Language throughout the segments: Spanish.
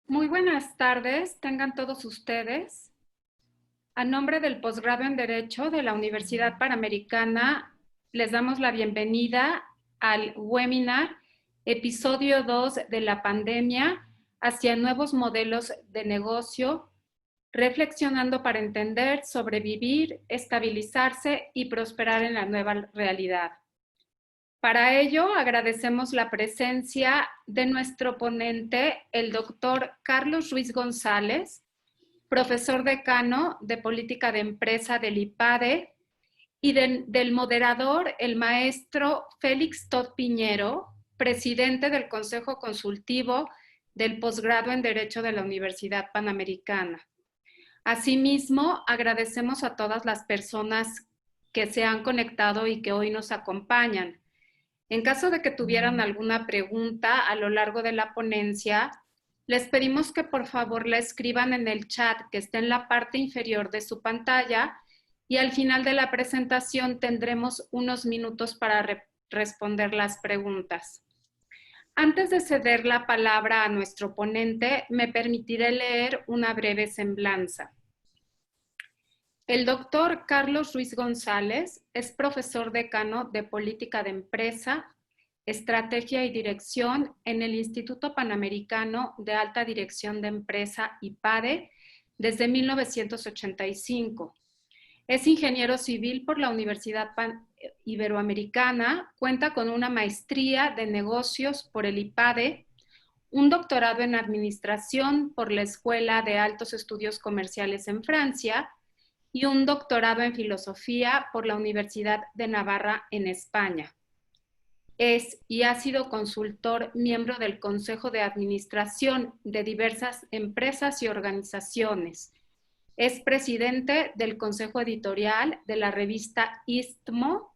Muy buenas tardes, tengan todos ustedes. A nombre del posgrado en Derecho de la Universidad Panamericana, les damos la bienvenida al webinar Episodio 2 de la pandemia hacia nuevos modelos de negocio, reflexionando para entender, sobrevivir, estabilizarse y prosperar en la nueva realidad. Para ello, agradecemos la presencia de nuestro ponente, el doctor Carlos Ruiz González, profesor decano de Política de Empresa del IPADE, y del moderador, el maestro Félix Todd Piñero, presidente del Consejo Consultivo del Posgrado en Derecho de la Universidad Panamericana. Asimismo, agradecemos a todas las personas que se han conectado y que hoy nos acompañan. En caso de que tuvieran alguna pregunta a lo largo de la ponencia, les pedimos que por favor la escriban en el chat que está en la parte inferior de su pantalla y al final de la presentación tendremos unos minutos para responder las preguntas. Antes de ceder la palabra a nuestro ponente, me permitiré leer una breve semblanza. El doctor Carlos Ruiz González es profesor decano de Política de Empresa, Estrategia y Dirección en el Instituto Panamericano de Alta Dirección de Empresa, IPADE, desde 1985. Es ingeniero civil por la Universidad Iberoamericana, cuenta con una maestría de negocios por el IPADE, un doctorado en administración por la Escuela de Altos Estudios Comerciales en Francia, y un doctorado en filosofía por la Universidad de Navarra en España. Es y ha sido consultor miembro del Consejo de Administración de diversas empresas y organizaciones. Es presidente del Consejo Editorial de la revista Istmo.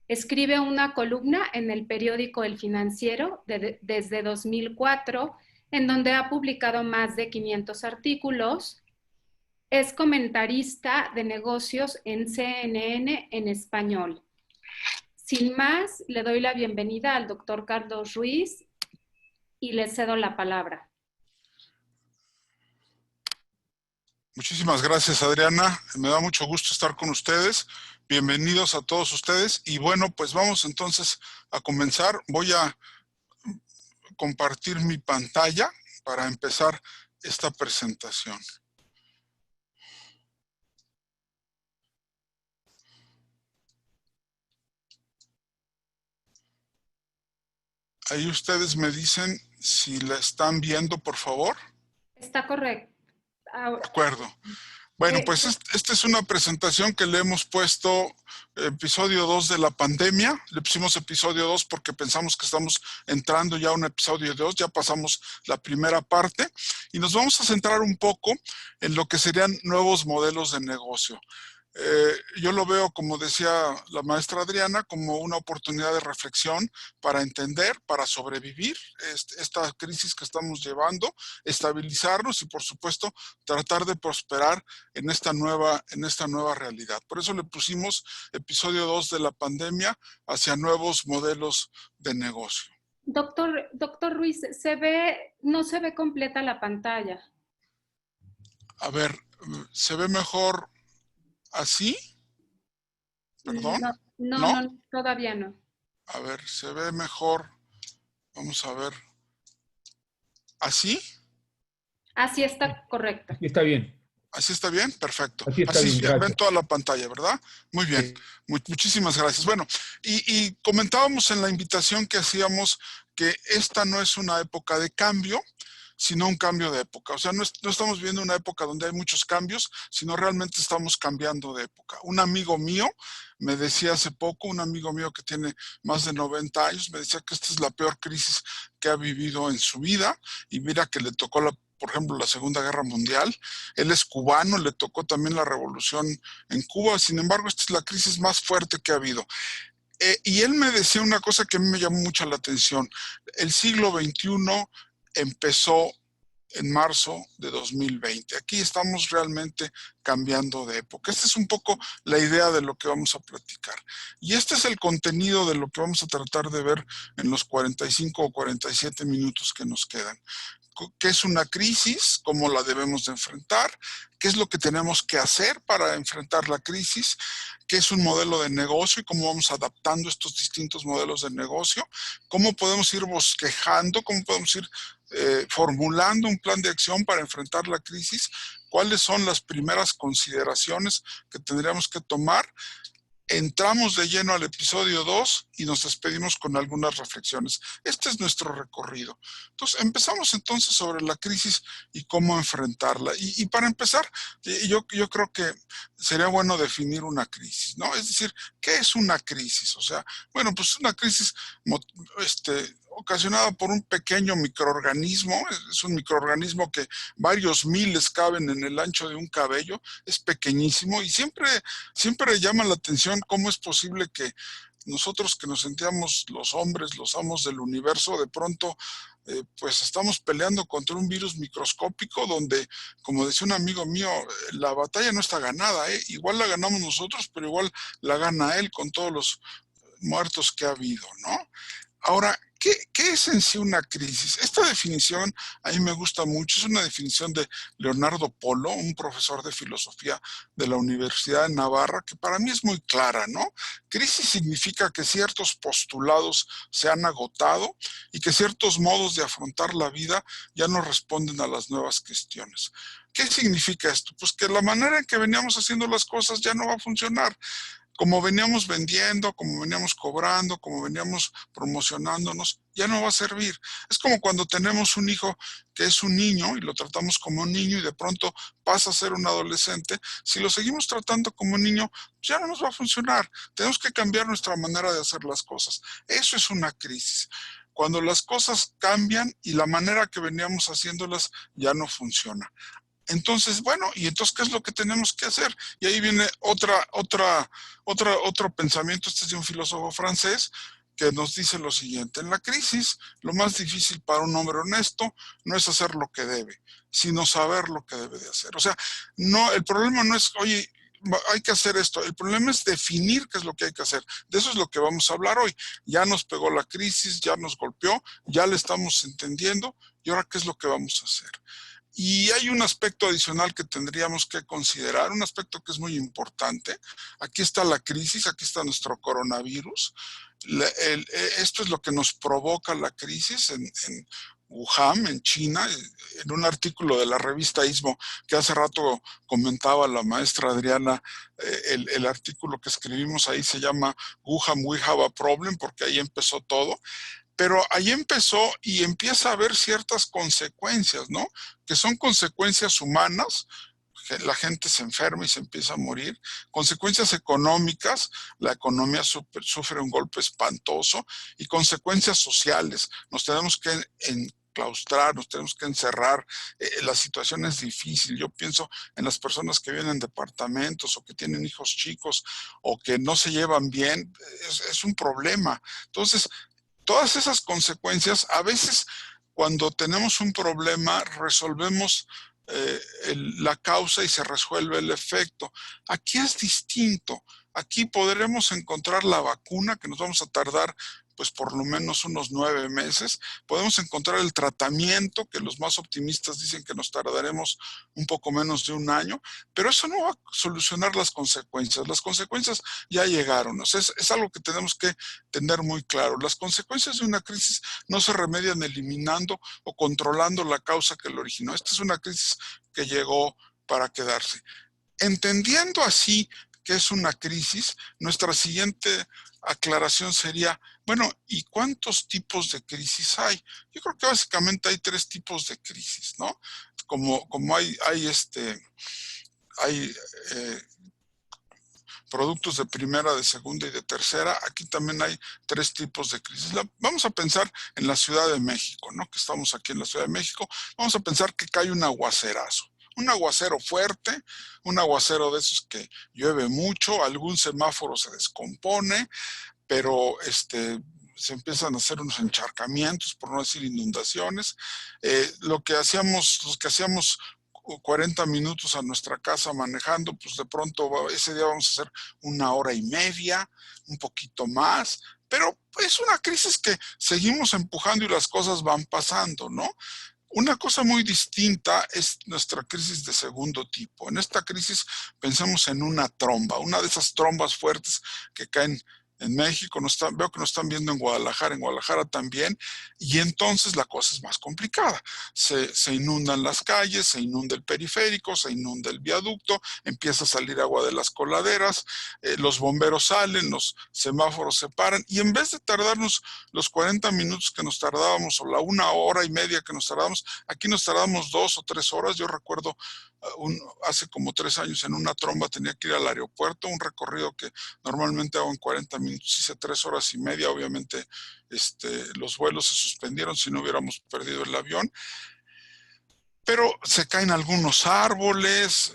Escribe una columna en el periódico El Financiero desde 2004, en donde ha publicado más de 500 artículos. Es comentarista de negocios en CNN en español. Sin más, le doy la bienvenida al doctor Carlos Ruiz y le cedo la palabra. Muchísimas gracias, Adriana. Me da mucho gusto estar con ustedes. Bienvenidos a todos ustedes. Y bueno, pues vamos entonces a comenzar. Voy a compartir mi pantalla para empezar esta presentación. Ahí ustedes me dicen si la están viendo, por favor. Está correcto. De acuerdo. Bueno, pues esta es una presentación que le hemos puesto episodio 2 de la pandemia. Le pusimos episodio 2 porque pensamos que estamos entrando ya a un episodio 2, ya pasamos la primera parte y nos vamos a centrar un poco en lo que serían nuevos modelos de negocio. Yo lo veo, como decía la maestra Adriana, como una oportunidad de reflexión para entender, para sobrevivir esta crisis que estamos llevando, estabilizarnos y, por supuesto, tratar de prosperar en esta nueva realidad. Por eso le pusimos episodio 2 de la pandemia hacia nuevos modelos de negocio. Doctor Ruiz, no se ve completa la pantalla. A ver, ¿se ve mejor así? ¿Perdón? No, todavía no. A ver, se ve mejor. Vamos a ver. ¿Así? Así está correcto. Así está bien. ¿Así está bien? Perfecto. Así bien, ven toda la pantalla, ¿verdad? Muy bien. Sí. Muchísimas gracias. Bueno, y comentábamos en la invitación que hacíamos que esta no es una época de cambio, sino un cambio de época. O sea, no estamos viendo una época donde hay muchos cambios, sino realmente estamos cambiando de época. Un amigo mío me decía hace poco, un amigo mío que tiene más de 90 años, me decía que esta es la peor crisis que ha vivido en su vida y mira que le tocó por ejemplo, la Segunda Guerra Mundial. Él es cubano, le tocó también la revolución en Cuba. Sin embargo, esta es la crisis más fuerte que ha habido. Y él me decía una cosa que a mí me llamó mucho la atención. El siglo XXI empezó en marzo de 2020. Aquí estamos realmente cambiando de época. Esta es un poco la idea de lo que vamos a platicar. Y este es el contenido de lo que vamos a tratar de ver en los 45 o 47 minutos que nos quedan. qué es una crisis, cómo la debemos de enfrentar, qué es lo que tenemos que hacer para enfrentar la crisis, qué es un modelo de negocio y cómo vamos adaptando estos distintos modelos de negocio, cómo podemos ir bosquejando, cómo podemos ir formulando un plan de acción para enfrentar la crisis, cuáles son las primeras consideraciones que tendríamos que tomar. Entramos de lleno al episodio 2 y nos despedimos con algunas reflexiones. Este es nuestro recorrido. Entonces, empezamos entonces sobre la crisis y cómo enfrentarla. Y para empezar, yo creo que sería bueno definir una crisis, ¿no? Es decir, ¿qué es una crisis? O sea, bueno, pues una crisis ocasionada por un pequeño microorganismo, es un microorganismo que varios miles caben en el ancho de un cabello, es pequeñísimo y siempre llama la atención cómo es posible que nosotros que nos sentíamos los hombres, los amos del universo, de pronto pues estamos peleando contra un virus microscópico donde, como decía un amigo mío, la batalla no está ganada, igual la ganamos nosotros, pero igual la gana él con todos los muertos que ha habido, ¿no? Ahora, ¿qué es en sí una crisis? Esta definición a mí me gusta mucho, es una definición de Leonardo Polo, un profesor de filosofía de la Universidad de Navarra, que para mí es muy clara, ¿no? Crisis significa que ciertos postulados se han agotado y que ciertos modos de afrontar la vida ya no responden a las nuevas cuestiones. ¿Qué significa esto? Pues que la manera en que veníamos haciendo las cosas ya no va a funcionar. Como veníamos vendiendo, como veníamos cobrando, como veníamos promocionándonos, ya no va a servir. Es como cuando tenemos un hijo que es un niño y lo tratamos como un niño y de pronto pasa a ser un adolescente. Si lo seguimos tratando como un niño, ya no nos va a funcionar. Tenemos que cambiar nuestra manera de hacer las cosas. Eso es una crisis. Cuando las cosas cambian y la manera que veníamos haciéndolas ya no funciona. Entonces, bueno, ¿y entonces qué es lo que tenemos que hacer? Y ahí viene otro pensamiento, este es de un filósofo francés, que nos dice lo siguiente: en la crisis, lo más difícil para un hombre honesto no es hacer lo que debe, sino saber lo que debe de hacer. O sea, no, el problema no es, oye, hay que hacer esto. El problema es definir qué es lo que hay que hacer. De eso es lo que vamos a hablar hoy. Ya nos pegó la crisis, ya nos golpeó, ya le estamos entendiendo, y ahora qué es lo que vamos a hacer. Y hay un aspecto adicional que tendríamos que considerar, un aspecto que es muy importante. Aquí está la crisis, aquí está nuestro coronavirus. Esto es lo que nos provoca la crisis en Wuhan, en China, en un artículo de la revista ISMO que hace rato comentaba la maestra Adriana. El artículo que escribimos ahí se llama Wuhan, We Have a Problem, porque ahí empezó todo. Pero ahí empezó y empieza a haber ciertas consecuencias, ¿no? Que son consecuencias humanas, la gente se enferma y se empieza a morir, consecuencias económicas, la economía sufre un golpe espantoso, y consecuencias sociales, nos tenemos que enclaustrar, nos tenemos que encerrar, la situación es difícil. Yo pienso en las personas que viven en departamentos o que tienen hijos chicos o que no se llevan bien, es un problema. Entonces, todas esas consecuencias, a veces cuando tenemos un problema, resolvemos la causa y se resuelve el efecto. Aquí es distinto. Aquí podremos encontrar la vacuna, que nos vamos a tardar pues por lo menos unos 9 meses. Podemos encontrar el tratamiento, que los más optimistas dicen que nos tardaremos un poco menos de un año, pero eso no va a solucionar las consecuencias. Las consecuencias ya llegaron. O sea, es algo que tenemos que tener muy claro. Las consecuencias de una crisis no se remedian eliminando o controlando la causa que lo originó. Esta es una crisis que llegó para quedarse. Entendiendo así que es una crisis, nuestra siguiente aclaración sería, bueno, ¿y cuántos tipos de crisis hay? Yo creo que básicamente hay 3 tipos de crisis, ¿no? Como hay productos de primera, de segunda y de tercera, aquí también hay 3 tipos de crisis. Vamos a pensar en la Ciudad de México, ¿no? Que estamos aquí en la Ciudad de México. Vamos a pensar que cae un aguacerazo. Un aguacero fuerte, un aguacero de esos que llueve mucho, algún semáforo se descompone, pero se empiezan a hacer unos encharcamientos, por no decir inundaciones. Los que hacíamos 40 minutos a nuestra casa manejando, pues de pronto ese día vamos a hacer 1 hora y media, un poquito más, pero es una crisis que seguimos empujando y las cosas van pasando, ¿no? Una cosa muy distinta es nuestra crisis de segundo tipo. En esta crisis pensamos en una tromba, una de esas trombas fuertes que caen en México, veo que nos están viendo en Guadalajara también, y entonces la cosa es más complicada. Se inundan las calles, se inunda el periférico, se inunda el viaducto, empieza a salir agua de las coladeras, los bomberos salen, los semáforos se paran, y en vez de tardarnos los 40 minutos que nos tardábamos o la 1 hora y media que nos tardábamos, aquí nos tardamos 2 o 3 horas. Yo recuerdo hace como 3 años en una tromba tenía que ir al aeropuerto, un recorrido que normalmente hago en 40 minutos, hice 3 horas y media. Obviamente los vuelos se suspendieron si no hubiéramos perdido el avión, pero se caen algunos árboles,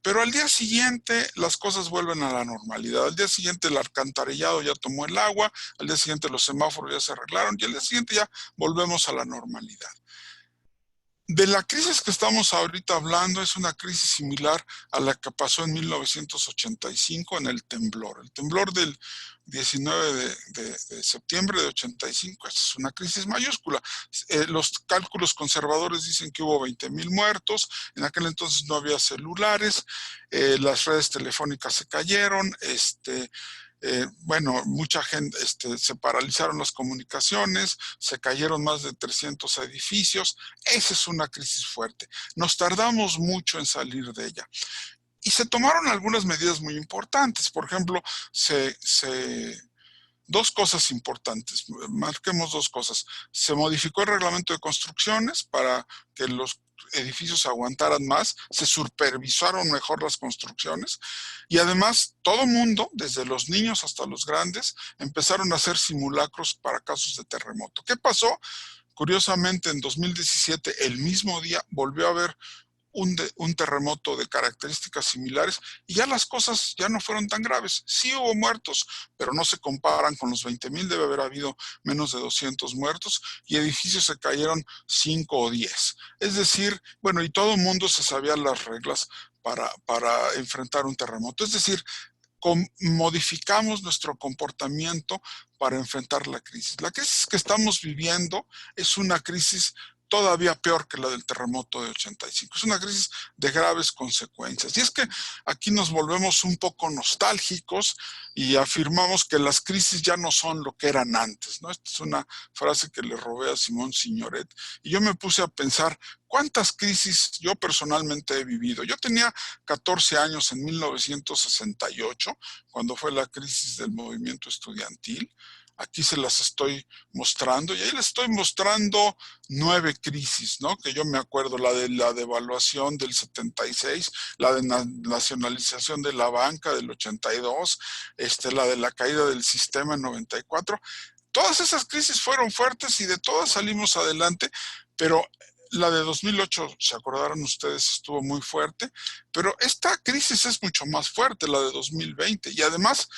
pero al día siguiente las cosas vuelven a la normalidad. Al día siguiente el alcantarillado ya tomó el agua, al día siguiente los semáforos ya se arreglaron y al día siguiente ya volvemos a la normalidad. De la crisis que estamos ahorita hablando es una crisis similar a la que pasó en 1985 en el temblor del 19 de septiembre de 85. Esta es una crisis mayúscula. Los cálculos conservadores dicen que hubo 20,000 muertos, en aquel entonces no había celulares, las redes telefónicas se cayeron, bueno, mucha gente, se paralizaron las comunicaciones, se cayeron más de 300 edificios. Esa es una crisis fuerte. Nos tardamos mucho en salir de ella. Y se tomaron algunas medidas muy importantes. Por ejemplo, dos cosas importantes, marquemos dos cosas. Se modificó el reglamento de construcciones para que los edificios aguantaran más, se supervisaron mejor las construcciones y además todo mundo, desde los niños hasta los grandes, empezaron a hacer simulacros para casos de terremoto. ¿Qué pasó? Curiosamente, en 2017, el mismo día, volvió a haber un terremoto de características similares y ya las cosas ya no fueron tan graves. Sí hubo muertos, pero no se comparan con los 20,000, debe haber habido menos de 200 muertos y edificios se cayeron 5 o 10. Es decir, bueno, y todo el mundo se sabía las reglas para enfrentar un terremoto. Es decir, modificamos nuestro comportamiento para enfrentar la crisis. La crisis que estamos viviendo es una crisis todavía peor que la del terremoto de 85. Es una crisis de graves consecuencias. Y es que aquí nos volvemos un poco nostálgicos y afirmamos que las crisis ya no son lo que eran antes, ¿no? Esta es una frase que le robé a Simón Signoret. Y yo me puse a pensar, ¿cuántas crisis yo personalmente he vivido? Yo tenía 14 años en 1968, cuando fue la crisis del movimiento estudiantil. Aquí se las estoy mostrando y ahí les estoy mostrando 9 crisis, ¿no? Que yo me acuerdo, la de la devaluación del 76, la de nacionalización de la banca del 82, la de la caída del sistema en 94. Todas esas crisis fueron fuertes y de todas salimos adelante, pero la de 2008, se acordarán ustedes, estuvo muy fuerte, pero esta crisis es mucho más fuerte, la de 2020, y además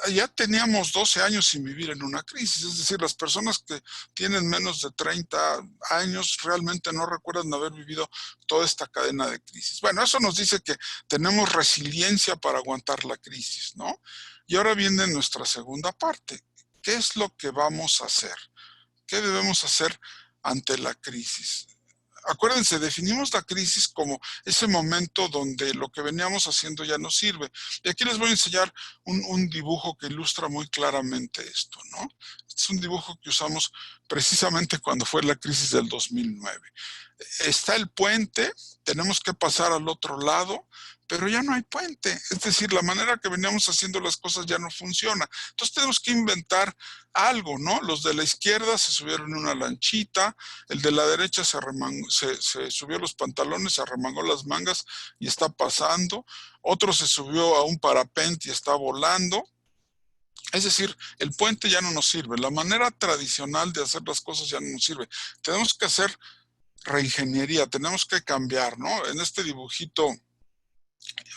ya teníamos 12 años sin vivir en una crisis, es decir, las personas que tienen menos de 30 años realmente no recuerdan haber vivido toda esta cadena de crisis. Bueno, eso nos dice que tenemos resiliencia para aguantar la crisis, ¿no? Y ahora viene nuestra segunda parte. ¿Qué es lo que vamos a hacer? ¿Qué debemos hacer ante la crisis? Acuérdense, definimos la crisis como ese momento donde lo que veníamos haciendo ya no sirve. Y aquí les voy a enseñar un dibujo que ilustra muy claramente esto, ¿no? Este es un dibujo que usamos precisamente cuando fue la crisis del 2009. Está el puente, tenemos que pasar al otro lado, pero ya no hay puente. Es decir, la manera que veníamos haciendo las cosas ya no funciona. Entonces tenemos que inventar algo, ¿no? Los de la izquierda se subieron en una lanchita, el de la derecha se subió los pantalones, se arremangó las mangas y está pasando. Otro se subió a un parapente y está volando. Es decir, el puente ya no nos sirve. La manera tradicional de hacer las cosas ya no nos sirve. Tenemos que hacer reingeniería, tenemos que cambiar, ¿no? En este dibujito,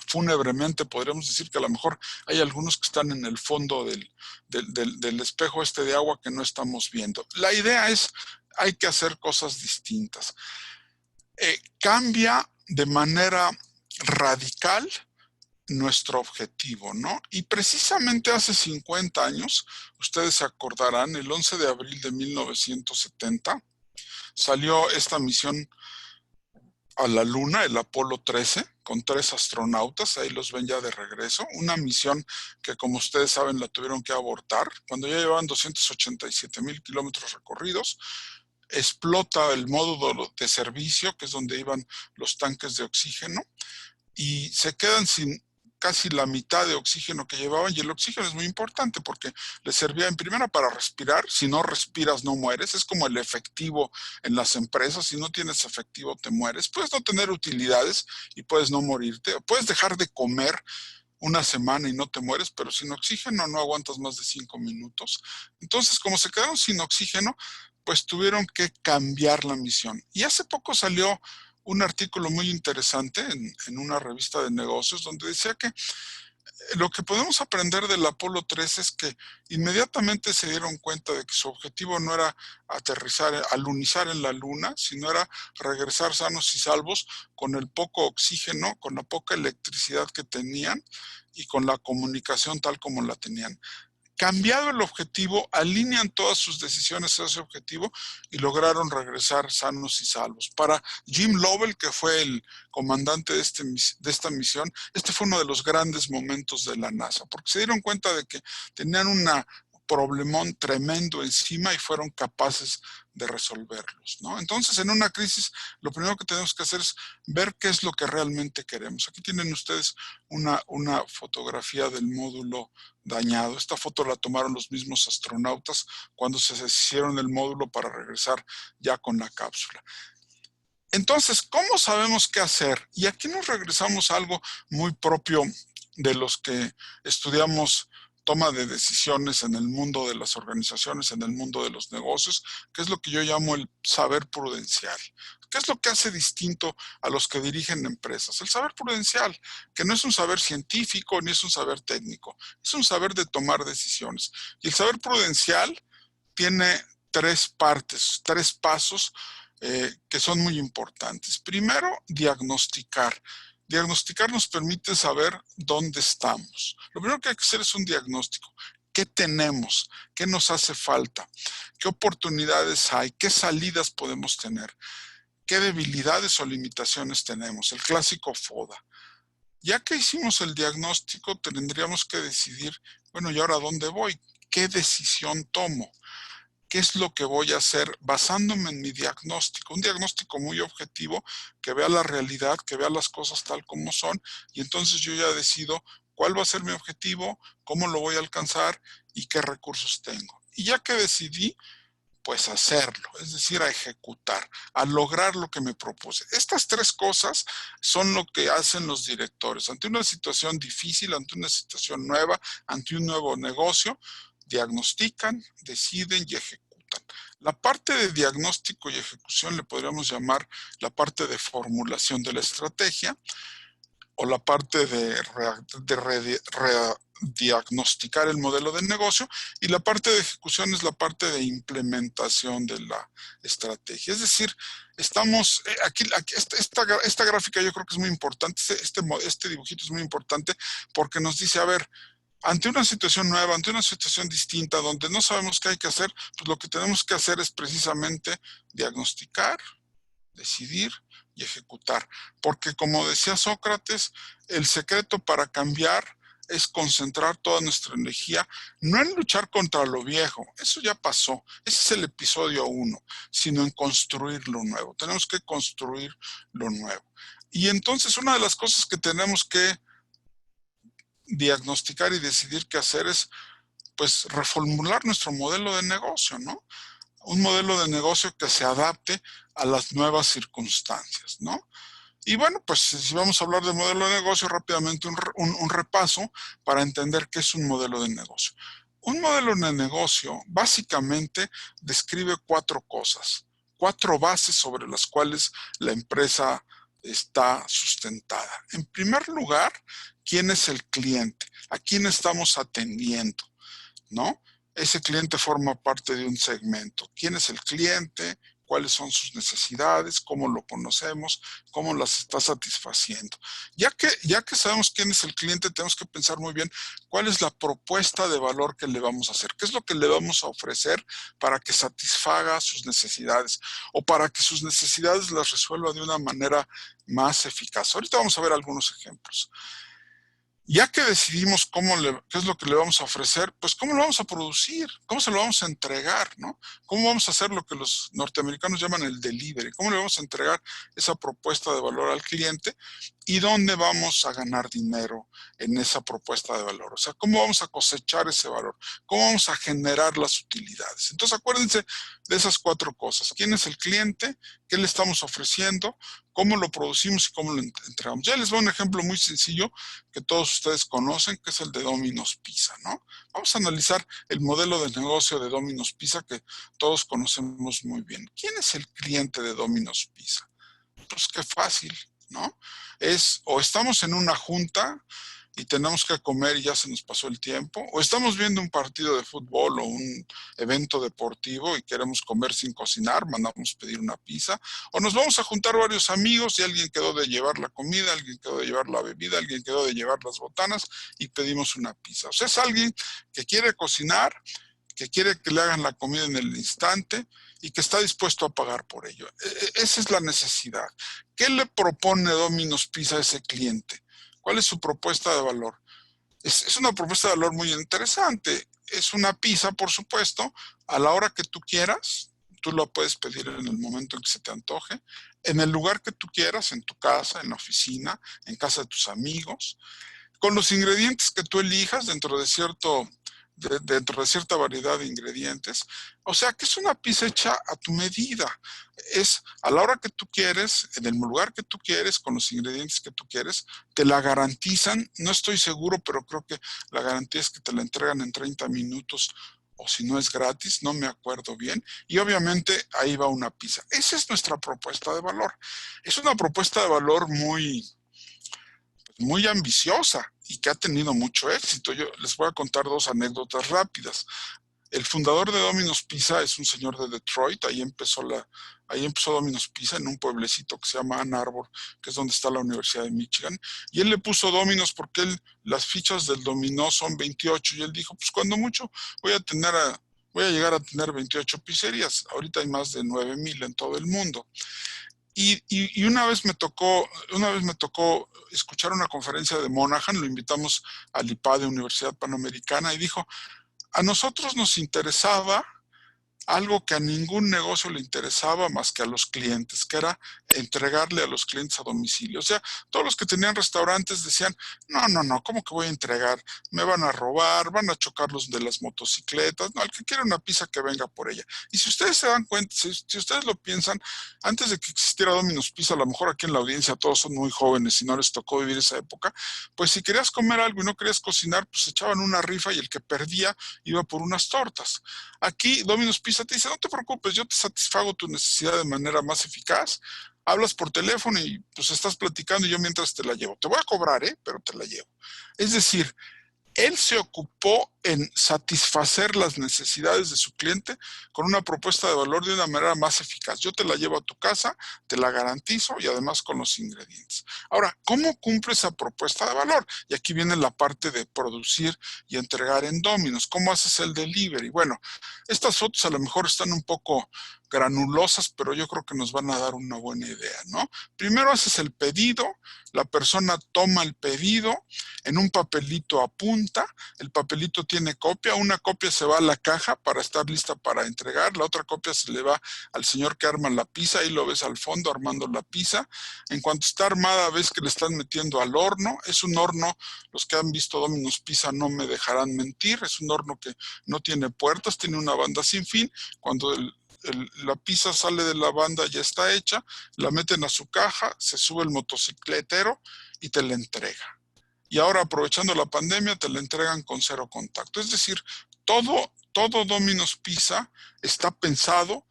fúnebremente podríamos decir que a lo mejor hay algunos que están en el fondo del espejo de agua que no estamos viendo. La idea es, hay que hacer cosas distintas. Cambia de manera radical nuestro objetivo, ¿no? Y precisamente hace 50 años, ustedes se acordarán, el 11 de abril de 1970, salió esta misión a la Luna, el Apolo 13, con 3 astronautas, ahí los ven ya de regreso. Una misión que, como ustedes saben, la tuvieron que abortar cuando ya llevaban 287,000 kilómetros recorridos. Explota el módulo de servicio, que es donde iban los tanques de oxígeno, y se quedan sin casi la mitad de oxígeno que llevaban, y el oxígeno es muy importante porque les servía en primera para respirar. Si no respiras no mueres, es como el efectivo en las empresas. Si no tienes efectivo te mueres. Puedes no tener utilidades y puedes no morirte, puedes dejar de comer una semana y no te mueres, pero sin oxígeno no aguantas más de 5 minutos. Entonces, como se quedaron sin oxígeno, pues tuvieron que cambiar la misión. Y hace poco salió un artículo muy interesante en una revista de negocios donde decía que lo que podemos aprender del Apolo 13 es que inmediatamente se dieron cuenta de que su objetivo no era aterrizar, alunizar en la Luna, sino era regresar sanos y salvos con el poco oxígeno, con la poca electricidad que tenían y con la comunicación tal como la tenían. Cambiado el objetivo, alinean todas sus decisiones a ese objetivo y lograron regresar sanos y salvos. Para Jim Lovell, que fue el comandante de esta misión, este fue uno de los grandes momentos de la NASA, porque se dieron cuenta de que tenían un problemón tremendo encima y fueron capaces de resolverlos, ¿no? Entonces, en una crisis, lo primero que tenemos que hacer es ver qué es lo que realmente queremos. Aquí tienen ustedes una fotografía del módulo dañado. Esta foto la tomaron los mismos astronautas cuando se deshicieron el módulo para regresar ya con la cápsula. Entonces, ¿cómo sabemos qué hacer? Y aquí nos regresamos a algo muy propio de los que estudiamos toma de decisiones en el mundo de las organizaciones, en el mundo de los negocios, que es lo que yo llamo el saber prudencial. ¿Qué es lo que hace distinto a los que dirigen empresas? El saber prudencial, que no es un saber científico ni es un saber técnico, es un saber de tomar decisiones. Y el saber prudencial tiene 3 partes, 3 pasos que son muy importantes. Primero, diagnosticar. Diagnosticar nos permite saber dónde estamos. Lo primero que hay que hacer es un diagnóstico. ¿Qué tenemos? ¿Qué nos hace falta? ¿Qué oportunidades hay? ¿Qué salidas podemos tener? ¿Qué debilidades o limitaciones tenemos? El clásico FODA. Ya que hicimos el diagnóstico, tendríamos que decidir, bueno, ¿y ahora dónde voy? ¿Qué decisión tomo? ¿Qué es lo que voy a hacer basándome en mi diagnóstico? Un diagnóstico muy objetivo, que vea la realidad, que vea las cosas tal como son, y entonces yo ya decido cuál va a ser mi objetivo, cómo lo voy a alcanzar y qué recursos tengo. Y ya que decidí, pues hacerlo, es decir, a ejecutar, a lograr lo que me propuse. Estas 3 cosas son lo que hacen los directores. Ante una situación difícil, ante una situación nueva, ante un nuevo negocio, diagnostican, deciden y ejecutan. La parte de diagnóstico y ejecución le podríamos llamar la parte de formulación de la estrategia, o la parte de diagnosticar el modelo de negocio, y la parte de ejecución es la parte de implementación de la estrategia. Es decir, estamos, aquí esta gráfica yo creo que es muy importante, este dibujito es muy importante porque nos dice, a ver, ante una situación nueva, ante una situación distinta, donde no sabemos qué hay que hacer, pues lo que tenemos que hacer es precisamente diagnosticar, decidir y ejecutar. Porque como decía Sócrates, el secreto para cambiar es concentrar toda nuestra energía, no en luchar contra lo viejo, eso ya pasó, ese es el episodio 1, sino en construir lo nuevo. Tenemos que construir lo nuevo. Y entonces una de las cosas que tenemos que diagnosticar y decidir qué hacer es, pues, reformular nuestro modelo de negocio, ¿no? Un modelo de negocio que se adapte a las nuevas circunstancias, ¿no? Y bueno, pues si vamos a hablar de modelo de negocio, rápidamente un repaso para entender qué es un modelo de negocio. Un modelo de negocio básicamente describe 4 cosas, 4 bases sobre las cuales la empresa está sustentada. En primer lugar, ¿quién es el cliente? ¿A quién estamos atendiendo? ¿No? Ese cliente forma parte de un segmento. ¿Quién es el cliente? cuáles son sus necesidades, cómo lo conocemos, cómo las está satisfaciendo. Ya que sabemos quién es el cliente, tenemos que pensar muy bien cuál es la propuesta de valor que le vamos a hacer, qué es lo que le vamos a ofrecer para que satisfaga sus necesidades o para que sus necesidades las resuelva de una manera más eficaz. Ahorita vamos a ver algunos ejemplos. Ya que decidimos qué es lo que le vamos a ofrecer, pues cómo lo vamos a producir, cómo se lo vamos a entregar, ¿no? Cómo vamos a hacer lo que los norteamericanos llaman el delivery, cómo le vamos a entregar esa propuesta de valor al cliente y dónde vamos a ganar dinero en esa propuesta de valor. O sea, cómo vamos a cosechar ese valor, cómo vamos a generar las utilidades. Entonces, acuérdense de esas 4 cosas. ¿Quién es el cliente? ¿Qué le estamos ofreciendo? ¿Cómo lo producimos y cómo lo entregamos? Ya les voy a un ejemplo muy sencillo que todos ustedes conocen, que es el de Domino's Pizza, ¿no? Vamos a analizar el modelo de negocio de Domino's Pizza que todos conocemos muy bien. ¿Quién es el cliente de Domino's Pizza? Pues qué fácil, ¿no? O estamos en una junta y tenemos que comer y ya se nos pasó el tiempo, o estamos viendo un partido de fútbol o un evento deportivo y queremos comer sin cocinar, mandamos pedir una pizza, o nos vamos a juntar varios amigos y alguien quedó de llevar la comida, alguien quedó de llevar la bebida, alguien quedó de llevar las botanas y pedimos una pizza. O sea, es alguien que quiere cocinar, que quiere que le hagan la comida en el instante y que está dispuesto a pagar por ello. Esa es la necesidad. ¿Qué le propone Domino's Pizza a ese cliente? ¿Cuál es su propuesta de valor? Es una propuesta de valor muy interesante. Es una pizza, por supuesto, a la hora que tú quieras. Tú la puedes pedir en el momento en que se te antoje, en el lugar que tú quieras, en tu casa, en la oficina, en casa de tus amigos, con los ingredientes que tú elijas dentro de cierta variedad de ingredientes. O sea, que es una pizza hecha a tu medida. Es a la hora que tú quieres, en el lugar que tú quieres, con los ingredientes que tú quieres, te la garantizan. No estoy seguro, pero creo que la garantía es que te la entregan en 30 minutos o si no es gratis, no me acuerdo bien. Y obviamente ahí va una pizza. Esa es nuestra propuesta de valor. Es una propuesta de valor muy ambiciosa y que ha tenido mucho éxito. Yo les voy a contar 2 anécdotas rápidas. El fundador de Domino's Pizza es un señor de Detroit. Ahí empezó Domino's Pizza en un pueblecito que se llama Ann Arbor, que es donde está la Universidad de Michigan. Y él le puso Domino's porque las fichas del dominó son 28. Y él dijo, pues cuando mucho voy a llegar a tener 28 pizzerías. Ahorita hay más de 9,000 en todo el mundo. Y una vez me tocó escuchar una conferencia de Monahan, lo invitamos al IPADE Universidad Panamericana y dijo, a nosotros nos interesaba algo que a ningún negocio le interesaba más que a los clientes, que era entregarle a los clientes a domicilio. O sea, todos los que tenían restaurantes decían, no, ¿cómo que voy a entregar? Me van a robar, van a chocar los de las motocicletas. No, el que quiera una pizza que venga por ella. Y si ustedes se dan cuenta, si ustedes lo piensan, antes de que existiera Domino's Pizza, a lo mejor aquí en la audiencia todos son muy jóvenes y no les tocó vivir esa época, pues si querías comer algo y no querías cocinar, pues echaban una rifa y el que perdía iba por unas tortas. Aquí Domino's Pizza te dice, no te preocupes, yo te satisfago tu necesidad de manera más eficaz. Hablas por teléfono y pues estás platicando y yo mientras te la llevo. Te voy a cobrar, pero te la llevo. Es decir, él se ocupó en satisfacer las necesidades de su cliente con una propuesta de valor de una manera más eficaz. Yo te la llevo a tu casa, te la garantizo y además con los ingredientes. Ahora, ¿cómo cumple esa propuesta de valor? Y aquí viene la parte de producir y entregar en Domino's. ¿Cómo haces el delivery? Bueno, estas fotos a lo mejor están un poco granulosas, pero yo creo que nos van a dar una buena idea, ¿no? Primero haces el pedido, la persona toma el pedido, en un papelito apunta, el papelito tiene copia, una copia se va a la caja para estar lista para entregar, la otra copia se le va al señor que arma la pizza, ahí lo ves al fondo armando la pizza. En cuanto está armada, ves que le están metiendo al horno, es un horno, los que han visto Domino's Pizza no me dejarán mentir, es un horno que no tiene puertas, tiene una banda sin fin. Cuando la pizza sale de la banda, ya está hecha, la meten a su caja, se sube el motocicletero y te la entrega. Y ahora, aprovechando la pandemia, te la entregan con 0 contacto. Es decir, todo Domino's Pizza está pensado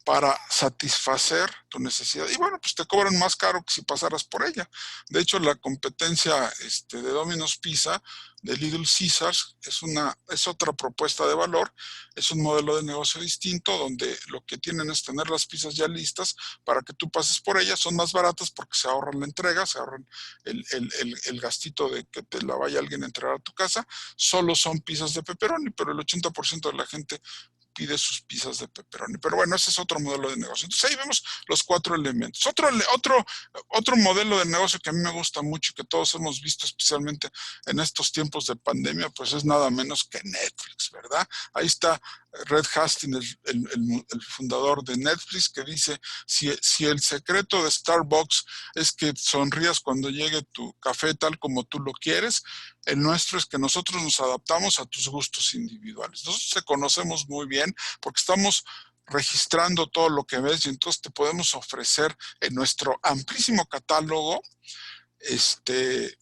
para satisfacer tu necesidad. Y bueno, pues te cobran más caro que si pasaras por ella. De hecho, la competencia de Domino's Pizza, de Little Caesars, es otra propuesta de valor, es un modelo de negocio distinto donde lo que tienen es tener las pizzas ya listas para que tú pases por ellas. Son más baratas porque se ahorran la entrega, se ahorran el gastito de que te la vaya alguien a entregar a tu casa. Solo son pizzas de pepperoni, pero el 80% de la gente pide sus pizzas de pepperoni. Pero bueno, ese es otro modelo de negocio. Entonces ahí vemos los 4 elementos. Otro modelo de negocio que a mí me gusta mucho y que todos hemos visto, especialmente en estos tiempos de pandemia, pues es nada menos que Netflix, ¿verdad? Ahí está Reed Hastings, el fundador de Netflix, que dice, si el secreto de Starbucks es que sonrías cuando llegue tu café tal como tú lo quieres, el nuestro es que nosotros nos adaptamos a tus gustos individuales. Nosotros te conocemos muy bien porque estamos registrando todo lo que ves y entonces te podemos ofrecer en nuestro amplísimo catálogo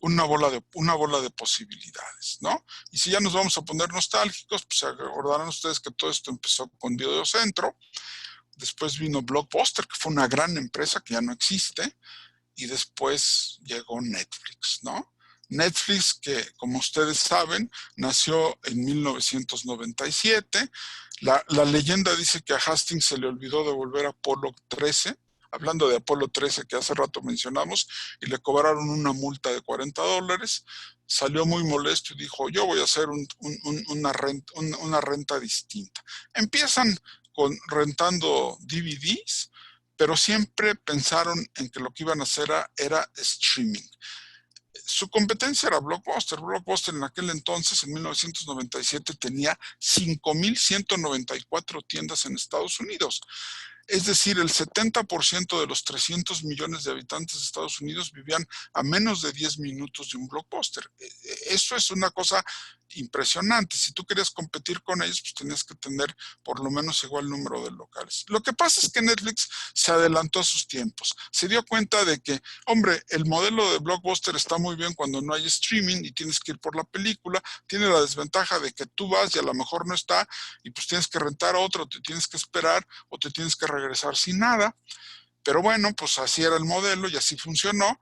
una bola de posibilidades, ¿no? Y si ya nos vamos a poner nostálgicos, pues se acordarán ustedes que todo esto empezó con Videocentro, después vino Blockbuster, que fue una gran empresa que ya no existe, y después llegó Netflix, ¿no? Netflix, que como ustedes saben, nació en 1997. La leyenda dice que a Hastings se le olvidó devolver Apolo 13, hablando de Apolo 13 que hace rato mencionamos, y le cobraron una multa de $40. Salió muy molesto y dijo, yo voy a hacer una renta distinta. Empiezan rentando DVDs, pero siempre pensaron en que lo que iban a hacer era streaming. Su competencia era Blockbuster. Blockbuster en aquel entonces, en 1997, tenía 5,194 tiendas en Estados Unidos. Es decir, el 70% de los 300 millones de habitantes de Estados Unidos vivían a menos de 10 minutos de un Blockbuster. Eso es una cosa impresionante. Si tú querías competir con ellos, pues tenías que tener por lo menos igual número de locales. Lo que pasa es que Netflix se adelantó a sus tiempos. Se dio cuenta de que, hombre, el modelo de Blockbuster está muy bien cuando no hay streaming y tienes que ir por la película. Tiene la desventaja de que tú vas y a lo mejor no está y pues tienes que rentar otro, te tienes que esperar o te tienes que regresar sin nada. Pero bueno, pues así era el modelo y así funcionó.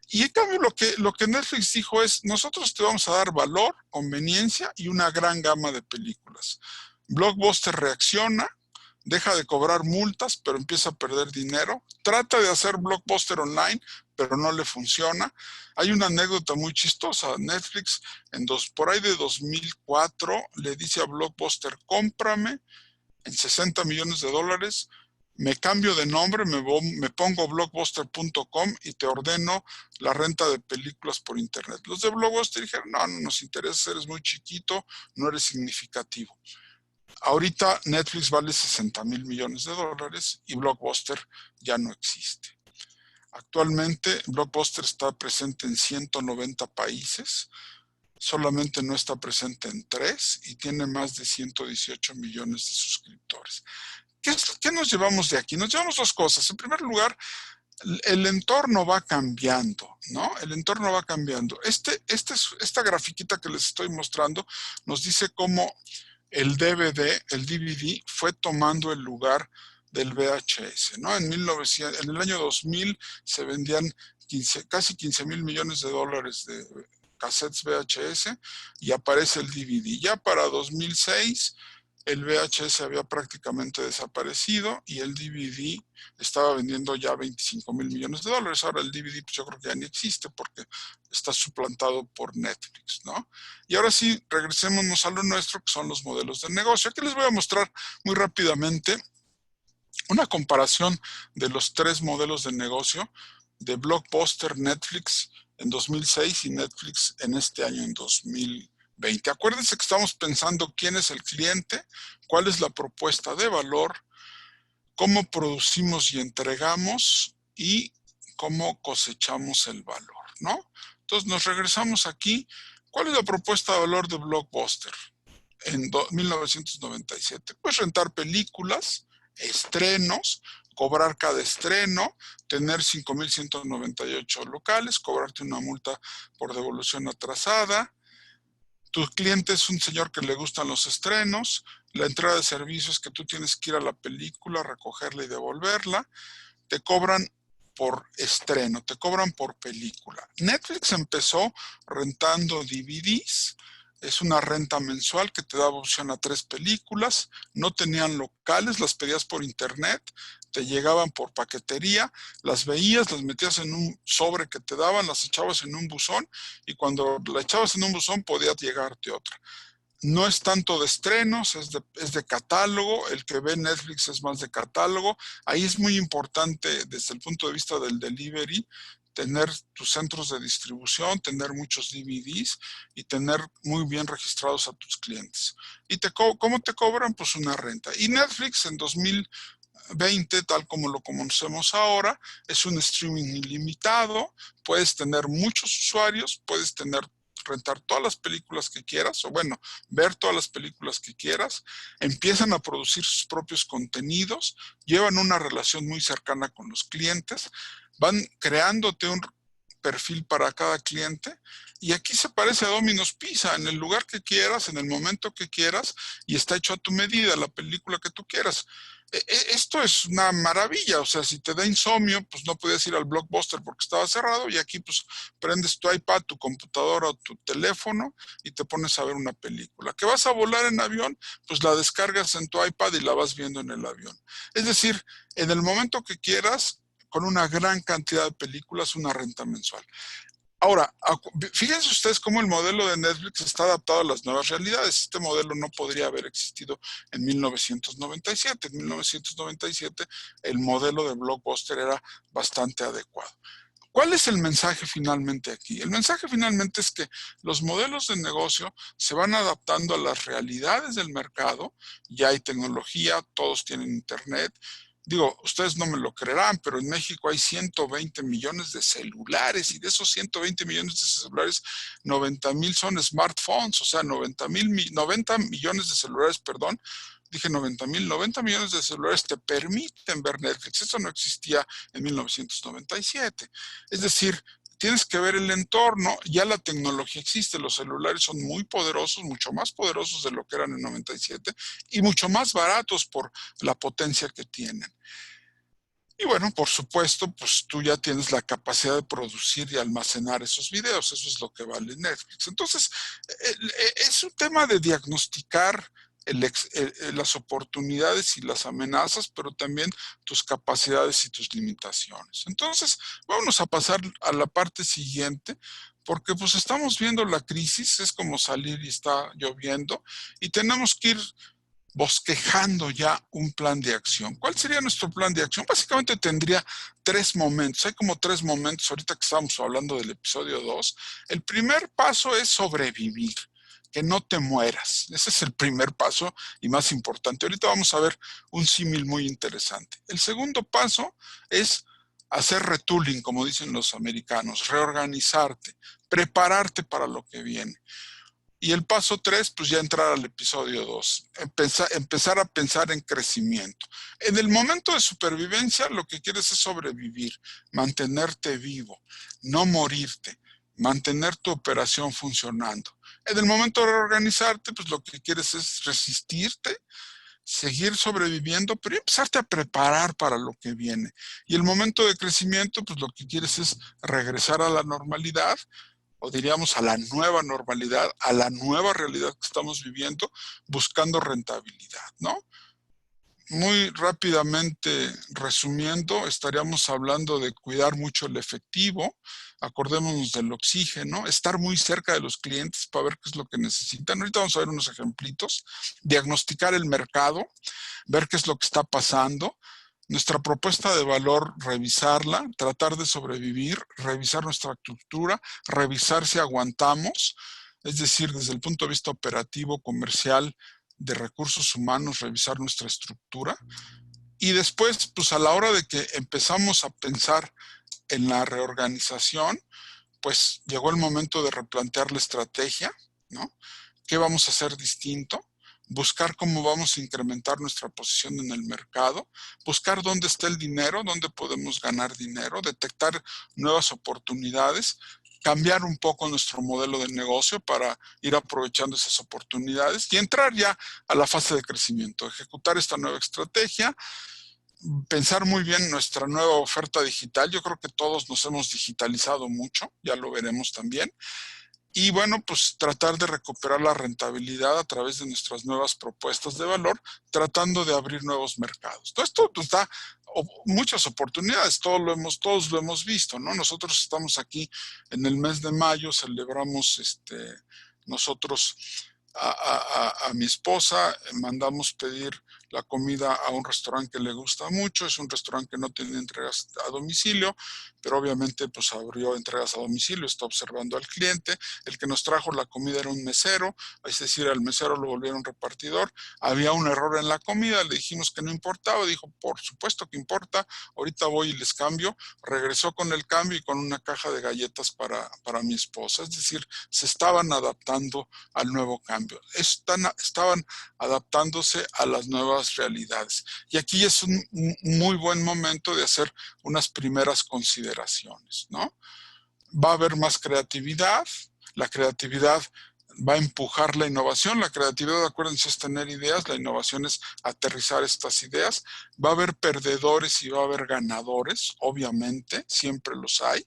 Y en cambio lo que Netflix dijo es, nosotros te vamos a dar valor, conveniencia y una gran gama de películas. Blockbuster reacciona, deja de cobrar multas, pero empieza a perder dinero. Trata de hacer Blockbuster online, pero no le funciona. Hay una anécdota muy chistosa. Netflix, por ahí de 2004, le dice a Blockbuster, cómprame en $60 millones, me cambio de nombre, me pongo blockbuster.com y te ordeno la renta de películas por internet. Los de Blockbuster dijeron, no nos interesa, eres muy chiquito, no eres significativo. Ahorita Netflix vale $60 millones y Blockbuster ya no existe. Actualmente Blockbuster está presente en 190 países, solamente no está presente en 3 y tiene más de 118 millones de suscriptores. ¿Qué nos llevamos de aquí? Nos llevamos 2 cosas. En primer lugar, el entorno va cambiando, ¿no? El entorno va cambiando. Esta grafiquita que les estoy mostrando nos dice cómo el DVD fue tomando el lugar del VHS, ¿no? En el año 2000 se vendían casi $15 mil millones de cassettes VHS y aparece el DVD. Ya para 2006 el VHS había prácticamente desaparecido y el DVD estaba vendiendo ya $25 mil millones. Ahora el DVD pues yo creo que ya ni existe porque está suplantado por Netflix, ¿no? Y ahora sí, regresémonos a lo nuestro, que son los modelos de negocio. Aquí les voy a mostrar muy rápidamente una comparación de los 3 modelos de negocio de Blockbuster, Netflix en 2006 y Netflix en este año, en 2020. Acuérdense que estamos pensando quién es el cliente, cuál es la propuesta de valor, cómo producimos y entregamos y cómo cosechamos el valor, ¿no? Entonces nos regresamos aquí. ¿Cuál es la propuesta de valor de Blockbuster en 1997? Pues rentar películas, estrenos, cobrar cada estreno, tener 5,198 locales, cobrarte una multa por devolución atrasada. Tu cliente es un señor que le gustan los estrenos, la entrega de servicios es que tú tienes que ir a la película, recogerla y devolverla, te cobran por estreno, te cobran por película. Netflix empezó rentando DVDs, es una renta mensual que te daba opción a 3 películas, no tenían locales, las pedías por internet, te llegaban por paquetería, las veías, las metías en un sobre que te daban, las echabas en un buzón y cuando la echabas en un buzón podía llegarte otra. No es tanto de estrenos, es de catálogo, el que ve Netflix es más de catálogo. Ahí es muy importante desde el punto de vista del delivery, tener tus centros de distribución, tener muchos DVDs y tener muy bien registrados a tus clientes. ¿Y cómo te cobran? Pues una renta. Y Netflix en 2020, tal como lo conocemos ahora, es un streaming ilimitado, puedes tener muchos usuarios, puedes rentar todas las películas que quieras, o bueno, ver todas las películas que quieras, empiezan a producir sus propios contenidos, llevan una relación muy cercana con los clientes, van creándote un perfil para cada cliente y aquí se parece a Domino's Pizza, en el lugar que quieras, en el momento que quieras y está hecho a tu medida, la película que tú quieras. Esto es una maravilla, o sea, si te da insomnio, pues no puedes ir al Blockbuster porque estaba cerrado y aquí pues prendes tu iPad, tu computadora o tu teléfono y te pones a ver una película. ¿Que vas a volar en avión? Pues la descargas en tu iPad y la vas viendo en el avión. Es decir, en el momento que quieras, con una gran cantidad de películas, una renta mensual. Ahora, fíjense ustedes cómo el modelo de Netflix está adaptado a las nuevas realidades. Este modelo no podría haber existido en 1997. En 1997 el modelo de Blockbuster era bastante adecuado. ¿Cuál es el mensaje finalmente aquí? El mensaje finalmente es que los modelos de negocio se van adaptando a las realidades del mercado. Ya hay tecnología, todos tienen internet. Digo, ustedes no me lo creerán, pero en México hay 120 millones de celulares y de esos 120 millones de celulares, 90,000 son smartphones, o sea, 90 millones de celulares, perdón, dije 90,000, 90 millones de celulares te permiten ver Netflix. Eso no existía en 1997. Es decir, tienes que ver el entorno, ya la tecnología existe, los celulares son muy poderosos, mucho más poderosos de lo que eran en 97 y mucho más baratos por la potencia que tienen. Y bueno, por supuesto, pues tú ya tienes la capacidad de producir y almacenar esos videos, eso es lo que vale Netflix. Entonces, es un tema de diagnosticar las oportunidades y las amenazas, pero también tus capacidades y tus limitaciones. Entonces, vamos a pasar a la parte siguiente, porque pues estamos viendo la crisis, es como salir y está lloviendo, y tenemos que ir bosquejando ya un plan de acción. ¿Cuál sería nuestro plan de acción? Básicamente tendría 3 momentos. Hay como 3 momentos ahorita que estamos hablando del episodio 2. El primer paso es sobrevivir, que no te mueras. Ese es el primer paso y más importante. Ahorita vamos a ver un símil muy interesante. El segundo paso es hacer retooling, como dicen los americanos, reorganizarte, prepararte para lo que viene. Y el paso 3, pues ya entrar al episodio 2, empezar a pensar en crecimiento. En el momento de supervivencia, lo que quieres es sobrevivir, mantenerte vivo, no morirte, mantener tu operación funcionando. En el momento de reorganizarte, pues lo que quieres es resistirte, seguir sobreviviendo, pero empezarte a preparar para lo que viene. Y el momento de crecimiento, pues lo que quieres es regresar a la normalidad, o diríamos a la nueva normalidad, a la nueva realidad que estamos viviendo, buscando rentabilidad, ¿no? Muy rápidamente resumiendo, estaríamos hablando de cuidar mucho el efectivo, acordémonos del oxígeno, estar muy cerca de los clientes para ver qué es lo que necesitan. Ahorita vamos a ver unos ejemplitos, diagnosticar el mercado, ver qué es lo que está pasando, nuestra propuesta de valor, revisarla, tratar de sobrevivir, revisar nuestra estructura, revisar si aguantamos, es decir, desde el punto de vista operativo, comercial, de recursos humanos, revisar nuestra estructura. Y después, pues a la hora de que empezamos a pensar en la reorganización, pues llegó el momento de replantear la estrategia, ¿no? ¿Qué vamos a hacer distinto? Buscar cómo vamos a incrementar nuestra posición en el mercado, buscar dónde está el dinero, dónde podemos ganar dinero, detectar nuevas oportunidades cambiar un poco nuestro modelo de negocio para ir aprovechando esas oportunidades y entrar ya a la fase de crecimiento, ejecutar esta nueva estrategia, pensar muy bien nuestra nueva oferta digital. Yo creo que todos nos hemos digitalizado mucho, ya lo veremos también. Y bueno, pues tratar de recuperar la rentabilidad a través de nuestras nuevas propuestas de valor, tratando de abrir nuevos mercados. Todo esto pues, da muchas oportunidades, todos lo hemos visto, ¿no? Nosotros estamos aquí en el mes de mayo, celebramos nosotros a mi esposa, mandamos pedir la comida a un restaurante que le gusta mucho, es un restaurante que no tiene entregas a domicilio, pero obviamente pues abrió entregas a domicilio, está observando al cliente. El que nos trajo la comida era un mesero, es decir, al mesero lo volvieron repartidor, había un error en la comida, le dijimos que no importaba, dijo, por supuesto que importa, ahorita voy y les cambio, regresó con el cambio y con una caja de galletas para mi esposa, es decir, se estaban adaptando al nuevo cambio, estaban adaptándose a las nuevas realidades. Y aquí es un muy buen momento de hacer unas primeras consideraciones, ¿no? Va a haber más creatividad, la creatividad va a empujar la innovación. La creatividad, acuérdense, es tener ideas, la innovación es aterrizar estas ideas. Va a haber perdedores y va a haber ganadores, obviamente, siempre los hay.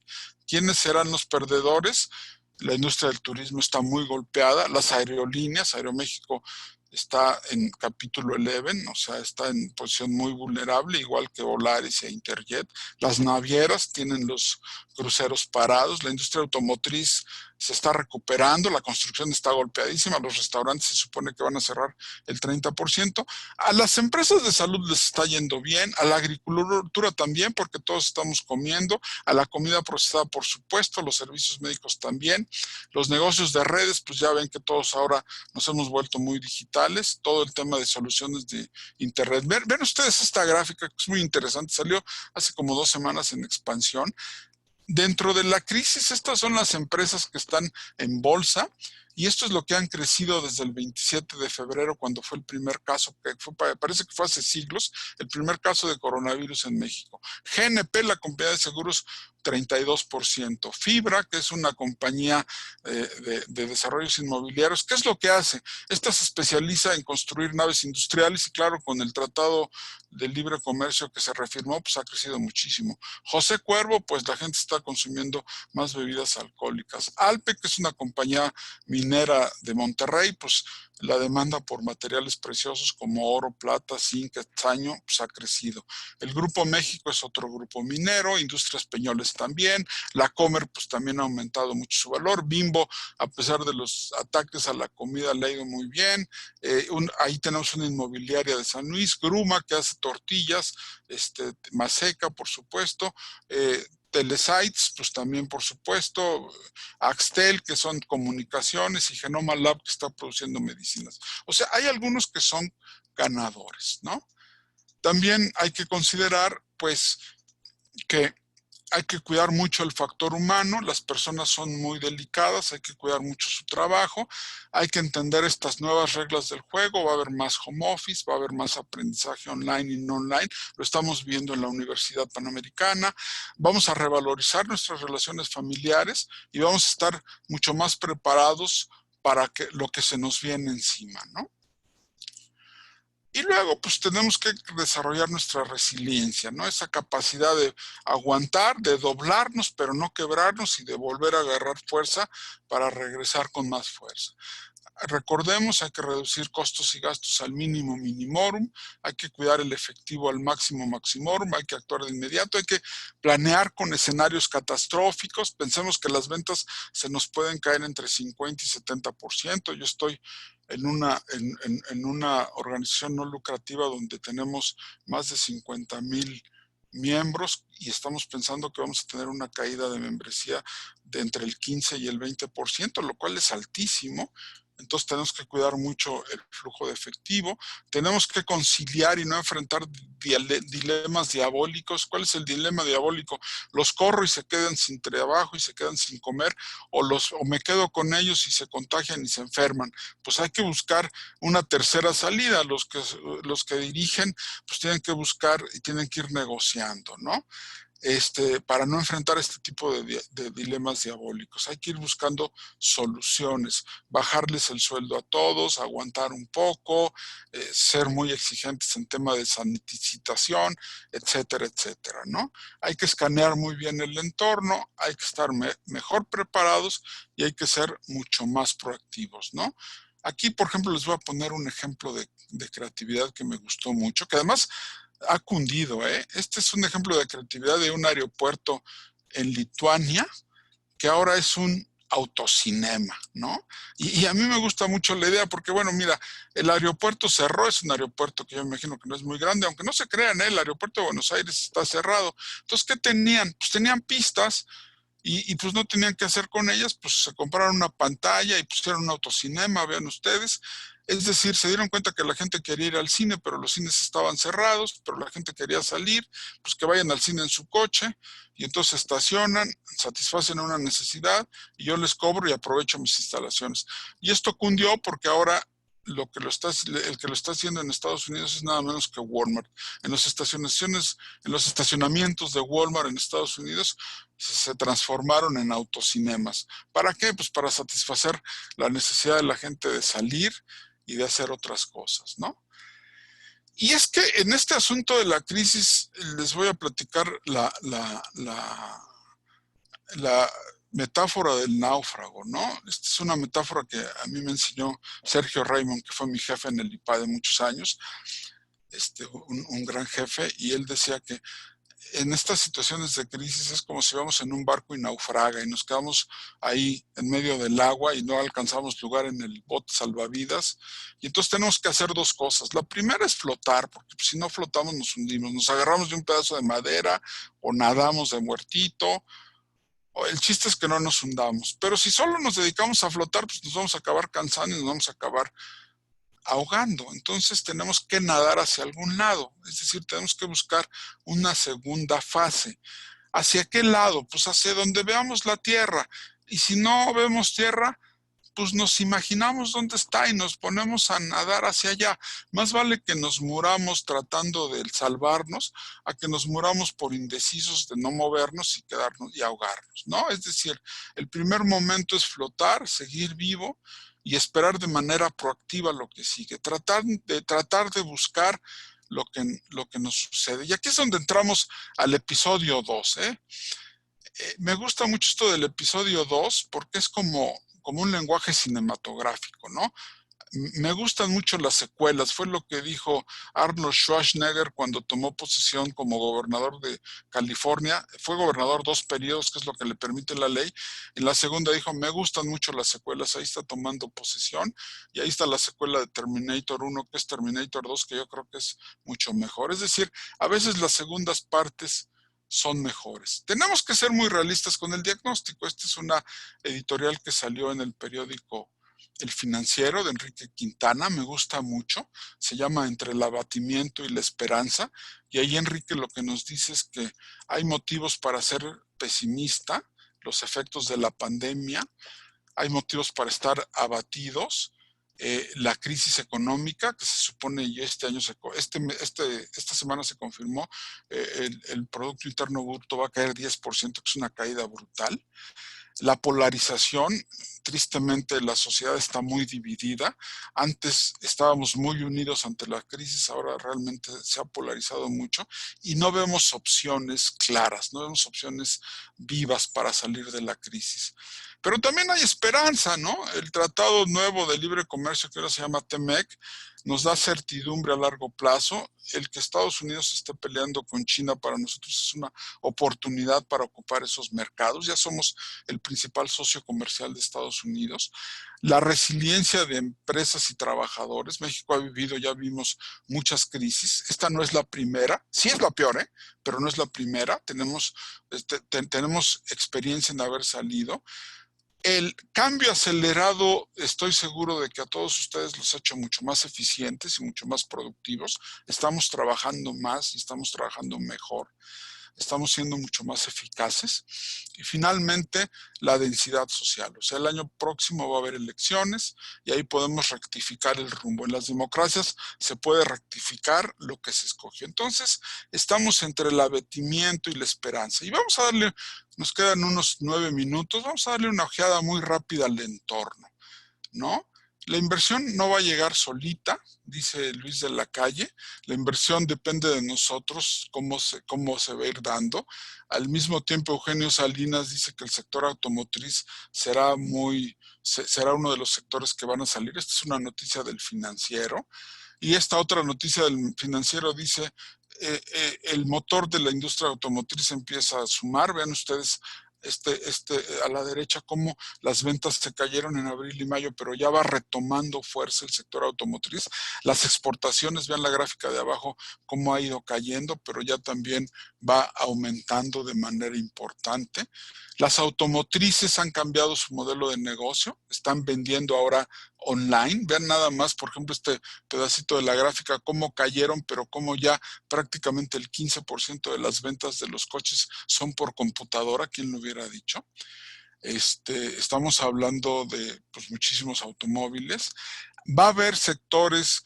¿Quiénes serán los perdedores? La industria del turismo está muy golpeada, las aerolíneas, Aeroméxico está en capítulo 11, o sea, está en posición muy vulnerable, igual que Volaris e Interjet. Las navieras tienen los cruceros parados, la industria automotriz se está recuperando, la construcción está golpeadísima, los restaurantes se supone que van a cerrar el 30%. A las empresas de salud les está yendo bien, a la agricultura también, porque todos estamos comiendo, a la comida procesada, por supuesto, los servicios médicos también, los negocios de redes, pues ya ven que todos ahora nos hemos vuelto muy digitales, todo el tema de soluciones de internet. Ven ustedes esta gráfica que es muy interesante, salió hace como 2 semanas en Expansión. Dentro de la crisis, estas son las empresas que están en bolsa y esto es lo que han crecido desde el 27 de febrero, cuando fue el primer caso, que parece que fue hace siglos, el primer caso de coronavirus en México. GNP, la compañía de seguros, 32%. Fibra, que es una compañía de desarrollos inmobiliarios, ¿qué es lo que hace? Esta se especializa en construir naves industriales y claro, con el Tratado de Libre Comercio que se refirmó, pues ha crecido muchísimo. José Cuervo, pues la gente está consumiendo más bebidas alcohólicas. Alpe, que es una compañía minera de Monterrey, pues la demanda por materiales preciosos como oro, plata, zinc, estaño, pues ha crecido. El Grupo México es otro grupo minero, Industrias Peñoles también, la Comer pues también ha aumentado mucho su valor, Bimbo, a pesar de los ataques a la comida, le ha ido muy bien. Ahí tenemos una inmobiliaria de San Luis, Gruma, que hace tortillas, Maseca, por supuesto, Telesites, pues también por supuesto, Axtel, que son comunicaciones, y Genoma Lab, que está produciendo medicinas. O sea, hay algunos que son ganadores, ¿no? También hay que considerar, pues, que hay que cuidar mucho el factor humano, las personas son muy delicadas, hay que cuidar mucho su trabajo, hay que entender estas nuevas reglas del juego, va a haber más home office, va a haber más aprendizaje online y no online, lo estamos viendo en la Universidad Panamericana, vamos a revalorizar nuestras relaciones familiares y vamos a estar mucho más preparados para lo que se nos viene encima, ¿no? Y luego, pues tenemos que desarrollar nuestra resiliencia, ¿no? Esa capacidad de aguantar, de doblarnos, pero no quebrarnos y de volver a agarrar fuerza para regresar con más fuerza. Recordemos, hay que reducir costos y gastos al mínimo minimorum, hay que cuidar el efectivo al máximo maximorum, hay que actuar de inmediato, hay que planear con escenarios catastróficos. Pensemos que las ventas se nos pueden caer entre 50 y 70%. Yo estoy en una organización no lucrativa donde tenemos más de 50,000 miembros y estamos pensando que vamos a tener una caída de membresía de entre el 15 y el 20%, lo cual es altísimo. Entonces tenemos que cuidar mucho el flujo de efectivo, tenemos que conciliar y no enfrentar dilemas diabólicos. ¿Cuál es el dilema diabólico? Los corro y se quedan sin trabajo y se quedan sin comer, o me quedo con ellos y se contagian y se enferman. Pues hay que buscar una tercera salida. Los que dirigen pues tienen que buscar y tienen que ir negociando, ¿no? para no enfrentar este tipo de dilemas diabólicos. Hay que ir buscando soluciones, bajarles el sueldo a todos, aguantar un poco, ser muy exigentes en tema de sanitización, etcétera, etcétera, ¿no? Hay que escanear muy bien el entorno, hay que estar mejor preparados y hay que ser mucho más proactivos, ¿no? Aquí, por ejemplo, les voy a poner un ejemplo de creatividad que me gustó mucho, que además ha cundido, ¿eh? Este es un ejemplo de creatividad de un aeropuerto en Lituania, que ahora es un autocinema, ¿no? Y a mí me gusta mucho la idea porque, bueno, mira, el aeropuerto cerró, es un aeropuerto que yo me imagino que no es muy grande, aunque no se crean, ¿eh? El aeropuerto de Buenos Aires está cerrado. Entonces, ¿qué tenían? Pues tenían pistas y pues no tenían que hacer con ellas, pues se compraron una pantalla y pusieron un autocinema, vean ustedes. Es decir, se dieron cuenta que la gente quería ir al cine, pero los cines estaban cerrados, pero la gente quería salir, pues que vayan al cine en su coche, y entonces estacionan, satisfacen una necesidad, y yo les cobro y aprovecho mis instalaciones. Y esto cundió porque ahora el que lo está haciendo en Estados Unidos es nada menos que Walmart. En en los estacionamientos de Walmart en Estados Unidos se transformaron en autocinemas. ¿Para qué? Pues para satisfacer la necesidad de la gente de salir y de hacer otras cosas, ¿no? Y es que en este asunto de la crisis les voy a platicar la metáfora del náufrago, ¿no? Esta es una metáfora que a mí me enseñó Sergio Raymond, que fue mi jefe en el IPA de muchos años, un gran jefe, y él decía que en estas situaciones de crisis es como si vamos en un barco y naufraga y nos quedamos ahí en medio del agua y no alcanzamos lugar en el bote salvavidas. Y entonces tenemos que hacer dos cosas. La primera es flotar, porque si no flotamos nos hundimos. Nos agarramos de un pedazo de madera o nadamos de muertito. El chiste es que no nos hundamos. Pero si solo nos dedicamos a flotar, pues nos vamos a acabar cansando y nos vamos a acabar ahogando. Entonces tenemos que nadar hacia algún lado, es decir, tenemos que buscar una segunda fase. ¿Hacia qué lado? Pues hacia donde veamos la tierra. Y si no vemos tierra, pues nos imaginamos dónde está y nos ponemos a nadar hacia allá. Más vale que nos muramos tratando de salvarnos a que nos muramos por indecisos de no movernos y quedarnos y ahogarnos, ¿no? Es decir, el primer momento es flotar, seguir vivo y esperar de manera proactiva lo que sigue. Tratar de buscar lo que nos sucede. Y aquí es donde entramos al episodio 2, ¿eh? Me gusta mucho esto del episodio 2 porque es como un lenguaje cinematográfico, ¿no? Me gustan mucho las secuelas, fue lo que dijo Arnold Schwarzenegger cuando tomó posesión como gobernador de California. Fue gobernador 2 periodos, que es lo que le permite la ley. En la segunda dijo, me gustan mucho las secuelas, ahí está tomando posesión. Y ahí está la secuela de Terminator 1, que es Terminator 2, que yo creo que es mucho mejor. Es decir, a veces las segundas partes son mejores. Tenemos que ser muy realistas con el diagnóstico. Esta es una editorial que salió en el periódico El Financiero, de Enrique Quintana, me gusta mucho. Se llama Entre el abatimiento y la esperanza. Y ahí Enrique lo que nos dice es que hay motivos para ser pesimista, los efectos de la pandemia, hay motivos para estar abatidos. La crisis económica, que se supone y este año, esta semana se confirmó, el Producto Interno Bruto va a caer 10%, que es una caída brutal. La polarización, tristemente la sociedad está muy dividida. Antes estábamos muy unidos ante la crisis, ahora realmente se ha polarizado mucho y no vemos opciones claras, no vemos opciones vivas para salir de la crisis. Pero también hay esperanza, ¿no? El Tratado Nuevo de Libre Comercio, que ahora se llama TEMEC, nos da certidumbre a largo plazo. El que Estados Unidos esté peleando con China para nosotros es una oportunidad para ocupar esos mercados. Ya somos el principal socio comercial de Estados Unidos. La resiliencia de empresas y trabajadores. México ha vivido, ya vimos, muchas crisis. Esta no es la primera. Sí es la peor, ¿eh? Pero no es la primera. Tenemos experiencia en haber salido. El cambio acelerado, estoy seguro de que a todos ustedes los ha hecho mucho más eficientes y mucho más productivos. Estamos trabajando más y estamos trabajando mejor. estamos siendo mucho más eficaces. Y finalmente, la densidad social. O sea, el año próximo va a haber elecciones y ahí podemos rectificar el rumbo. En las democracias se puede rectificar lo que se escogió. Entonces, estamos entre el abatimiento y la esperanza. Y vamos a darle, nos quedan unos 9 minutos, vamos a darle una ojeada muy rápida al entorno, ¿no? La inversión no va a llegar solita, dice Luis de la Calle. La inversión depende de nosotros, cómo se va a ir dando. Al mismo tiempo, Eugenio Salinas dice que el sector automotriz será uno de los sectores que van a salir. Esta es una noticia del Financiero. Y esta otra noticia del Financiero dice, el motor de la industria automotriz empieza a sumar. Vean ustedes a la derecha cómo las ventas se cayeron en abril y mayo, pero ya va retomando fuerza el sector automotriz. Las exportaciones, vean la gráfica de abajo, cómo ha ido cayendo, pero ya también va aumentando de manera importante. Las automotrices han cambiado su modelo de negocio, están vendiendo ahora online. Vean nada más, por ejemplo, este pedacito de la gráfica, cómo cayeron, pero cómo ya prácticamente el 15% de las ventas de los coches son por computadora. ¿Quién lo hubiera dicho? Estamos hablando de pues, muchísimos automóviles. Va a haber sectores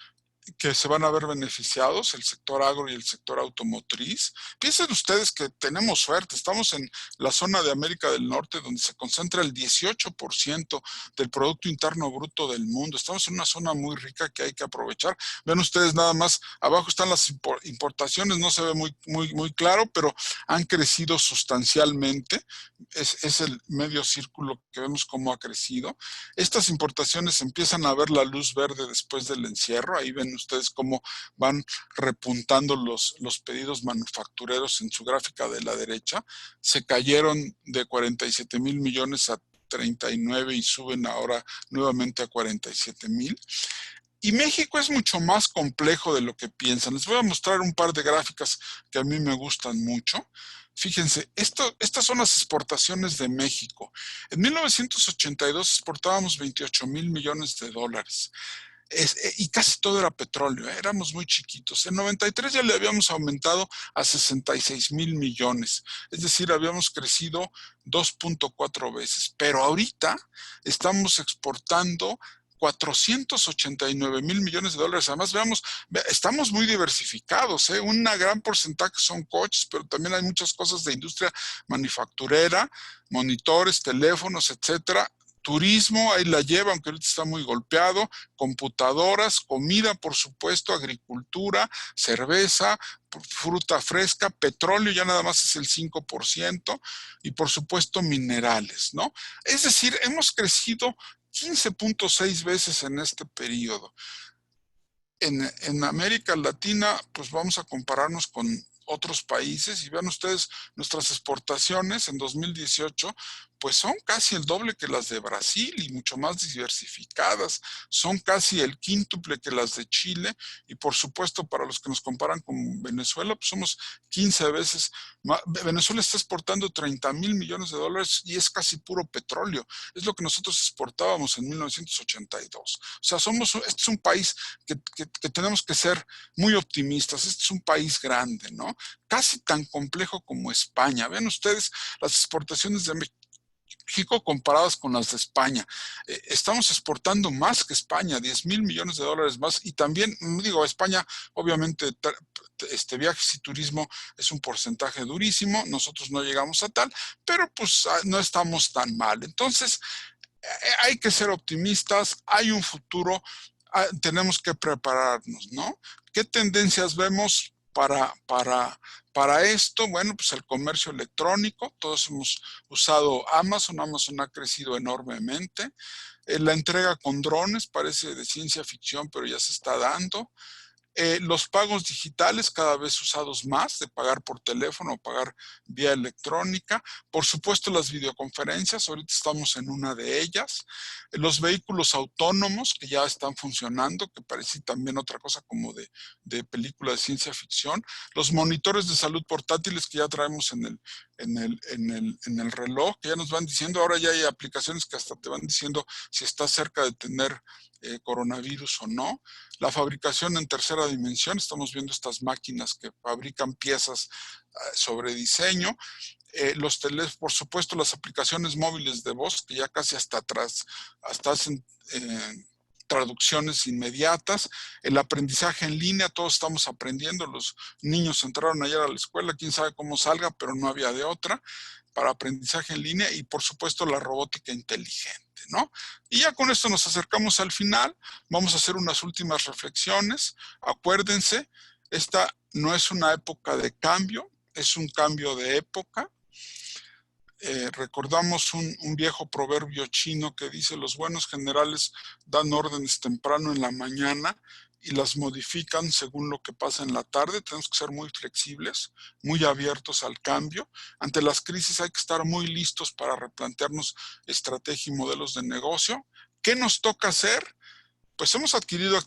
que se van a ver beneficiados, el sector agro y el sector automotriz. Piensen ustedes que tenemos suerte, estamos en la zona de América del Norte donde se concentra el 18% del Producto Interno Bruto del mundo. Estamos en una zona muy rica que hay que aprovechar. Ven ustedes nada más, abajo están las importaciones, no se ve muy claro, pero han crecido sustancialmente. Es el medio círculo que vemos cómo ha crecido. Estas importaciones empiezan a ver la luz verde después del encierro. Ahí ven ustedes cómo van repuntando los pedidos manufactureros en su gráfica de la derecha. Se cayeron de 47 mil millones a 39 y suben ahora nuevamente a 47 mil. Y México es mucho más complejo de lo que piensan. Les voy a mostrar un par de gráficas que a mí me gustan mucho. Fíjense, estas son las exportaciones de México. En 1982 exportábamos 28 mil millones de dólares. Y casi todo era petróleo, éramos muy chiquitos. En 93 ya le habíamos aumentado a 66 mil millones, es decir, habíamos crecido 2.4 veces, pero ahorita estamos exportando 489 mil millones de dólares. Además, veamos, estamos muy diversificados, un gran porcentaje son coches, pero también hay muchas cosas de industria manufacturera, monitores, teléfonos, etcétera. Turismo, ahí la lleva, aunque ahorita está muy golpeado, computadoras, comida, por supuesto, agricultura, cerveza, fruta fresca, petróleo ya nada más es el 5%, y por supuesto minerales, ¿no? Es decir, hemos crecido 15.6 veces en este periodo. En América Latina, pues vamos a compararnos con otros países y vean ustedes nuestras exportaciones en 2018 pues son casi el doble que las de Brasil y mucho más diversificadas, son casi el quíntuple que las de Chile y por supuesto para los que nos comparan con Venezuela pues somos 15 veces más. Venezuela está exportando 30 mil millones de dólares y es casi puro petróleo, es lo que nosotros exportábamos en 1982. O sea, este es un país que tenemos que ser muy optimistas, este es un país grande, ¿no? Casi tan complejo como España. Vean ustedes las exportaciones de México comparadas con las de España. Estamos exportando más que España, 10 mil millones de dólares más. Y también, digo, España, obviamente, viajes y turismo es un porcentaje durísimo. Nosotros no llegamos a tal, pero pues no estamos tan mal. Entonces, hay que ser optimistas. Hay un futuro. Tenemos que prepararnos, ¿no? ¿Qué tendencias vemos para esto? Bueno, pues el comercio electrónico, todos hemos usado Amazon ha crecido enormemente. La entrega con drones parece de ciencia ficción, pero ya se está dando. Los pagos digitales cada vez usados más, de pagar por teléfono o pagar vía electrónica. Por supuesto las videoconferencias, ahorita estamos en una de ellas. Los vehículos autónomos que ya están funcionando, que parece también otra cosa como de película de ciencia ficción. Los monitores de salud portátiles que ya traemos en el reloj, que ya nos van diciendo, ahora ya hay aplicaciones que hasta te van diciendo si estás cerca de tener coronavirus o no. La fabricación en tercera dimensión, estamos viendo estas máquinas que fabrican piezas sobre diseño. Por supuesto, las aplicaciones móviles de voz, que ya casi hasta atrás, hasta hacen traducciones inmediatas, el aprendizaje en línea, todos estamos aprendiendo, los niños entraron ayer a la escuela, quién sabe cómo salga, pero no había de otra, para aprendizaje en línea, y por supuesto la robótica inteligente, ¿no? Y ya con esto nos acercamos al final, vamos a hacer unas últimas reflexiones. Acuérdense, esta no es una época de cambio, es un cambio de época. Recordamos un viejo proverbio chino que dice: los buenos generales dan órdenes temprano en la mañana y las modifican según lo que pasa en la tarde. Tenemos que ser muy flexibles, muy abiertos al cambio. Ante las crisis hay que estar muy listos para replantearnos estrategia y modelos de negocio. ¿Qué nos toca hacer? Pues hemos adquirido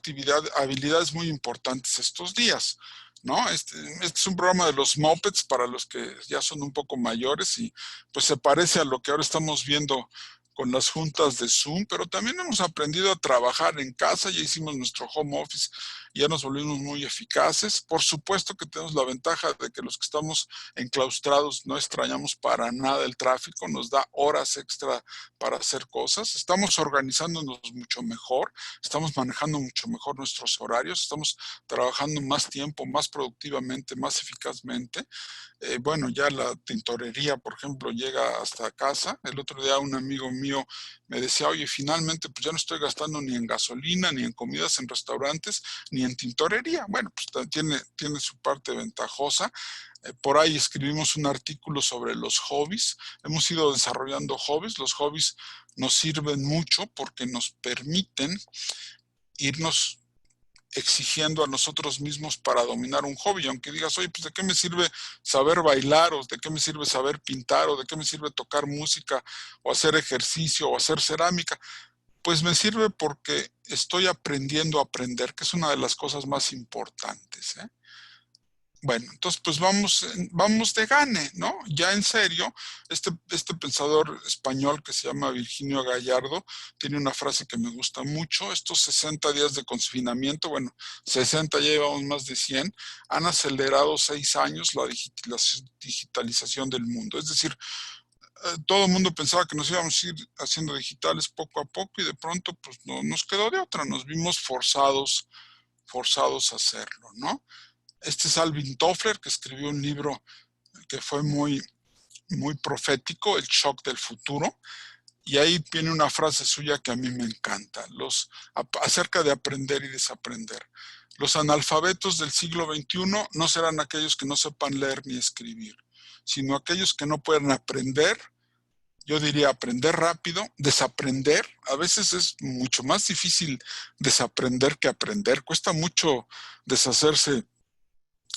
habilidades muy importantes estos días, ¿no? Este es un programa de los Muppets para los que ya son un poco mayores, y pues se parece a lo que ahora estamos viendo con las juntas de Zoom, pero también hemos aprendido a trabajar en casa, ya hicimos nuestro home office, ya nos volvimos muy eficaces. Por supuesto que tenemos la ventaja de que los que estamos enclaustrados no extrañamos para nada el tráfico, nos da horas extra para hacer cosas, estamos organizándonos mucho mejor, estamos manejando mucho mejor nuestros horarios, estamos trabajando más tiempo, más productivamente, más eficazmente. Bueno, ya la tintorería, por ejemplo, llega hasta casa. El otro día un amigo mío me decía: oye, finalmente pues ya no estoy gastando ni en gasolina, ni en comidas en restaurantes, ni en tintorería. Bueno, pues tiene su parte ventajosa. Por ahí escribimos un artículo sobre los hobbies. Hemos ido desarrollando hobbies. Los hobbies nos sirven mucho porque nos permiten irnos exigiendo a nosotros mismos para dominar un hobby. Aunque digas: oye, pues ¿de qué me sirve saber bailar? ¿O de qué me sirve saber pintar? ¿O de qué me sirve tocar música? ¿O hacer ejercicio? ¿O hacer cerámica? Pues me sirve porque estoy aprendiendo a aprender, que es una de las cosas más importantes, ¿eh? Bueno, entonces pues vamos de gane, ¿no? Ya en serio, este pensador español que se llama Virginio Gallardo tiene una frase que me gusta mucho: estos 60 días de confinamiento, bueno, 60, ya llevamos más de 100, han acelerado 6 años la digitalización del mundo. Es decir, todo el mundo pensaba que nos íbamos a ir haciendo digitales poco a poco, y de pronto pues no nos quedó de otra, nos vimos forzados a hacerlo, ¿no? Este es Alvin Toffler, que escribió un libro que fue muy profético, El shock del futuro, y ahí tiene una frase suya que a mí me encanta, acerca de aprender y desaprender. Los analfabetos del siglo XXI no serán aquellos que no sepan leer ni escribir, sino aquellos que no puedan aprender. Yo diría aprender rápido, desaprender. A veces es mucho más difícil desaprender que aprender. Cuesta mucho deshacerse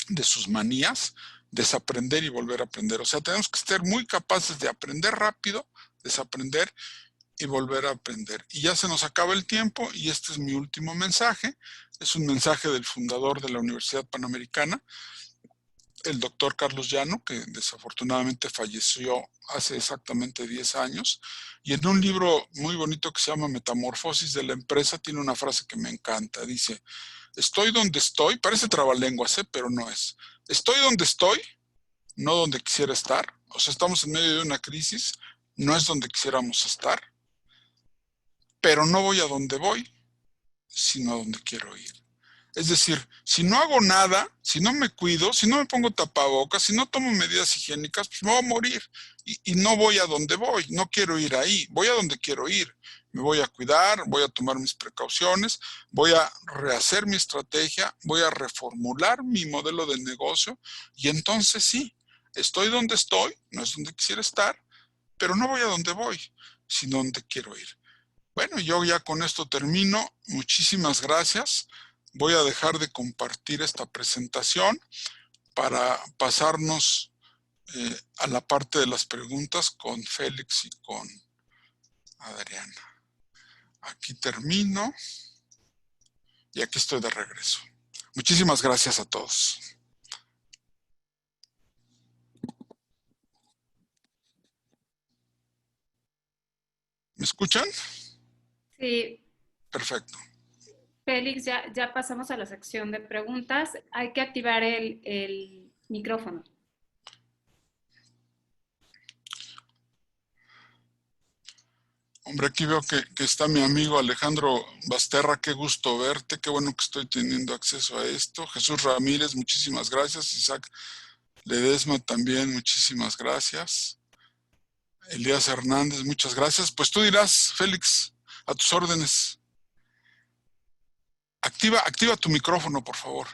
de sus manías, desaprender y volver a aprender. O sea, tenemos que estar muy capaces de aprender rápido, desaprender y volver a aprender. Y ya se nos acaba el tiempo, y este es mi último mensaje. Es un mensaje del fundador de la Universidad Panamericana, el doctor Carlos Llano, que desafortunadamente falleció hace exactamente 10 años. Y en un libro muy bonito que se llama Metamorfosis de la empresa, tiene una frase que me encanta. Dice: estoy donde estoy, parece trabalenguas, pero no es. Estoy donde estoy, no donde quisiera estar. O sea, estamos en medio de una crisis, no es donde quisiéramos estar, pero no voy a donde voy, sino a donde quiero ir. Es decir, si no hago nada, si no me cuido, si no me pongo tapabocas, si no tomo medidas higiénicas, pues me voy a morir. Y no voy a donde voy, no quiero ir ahí, voy a donde quiero ir. Me voy a cuidar, voy a tomar mis precauciones, voy a rehacer mi estrategia, voy a reformular mi modelo de negocio, y entonces sí, estoy donde estoy, no es donde quisiera estar, pero no voy a donde voy, sino donde quiero ir. Bueno, yo ya con esto termino. Muchísimas gracias. Voy a dejar de compartir esta presentación para pasarnos a la parte de las preguntas con Félix y con Adriana. Aquí termino y aquí estoy de regreso. Muchísimas gracias a todos. ¿Me escuchan? Sí. Perfecto. Félix, ya pasamos a la sección de preguntas. Hay que activar el micrófono. Hombre, aquí veo que está mi amigo Alejandro Basterra, qué gusto verte, qué bueno que estoy teniendo acceso a esto. Jesús Ramírez, muchísimas gracias. Isaac Ledesma también, muchísimas gracias. Elías Hernández, muchas gracias. Pues tú dirás, Félix, a tus órdenes. Activa tu micrófono, por favor.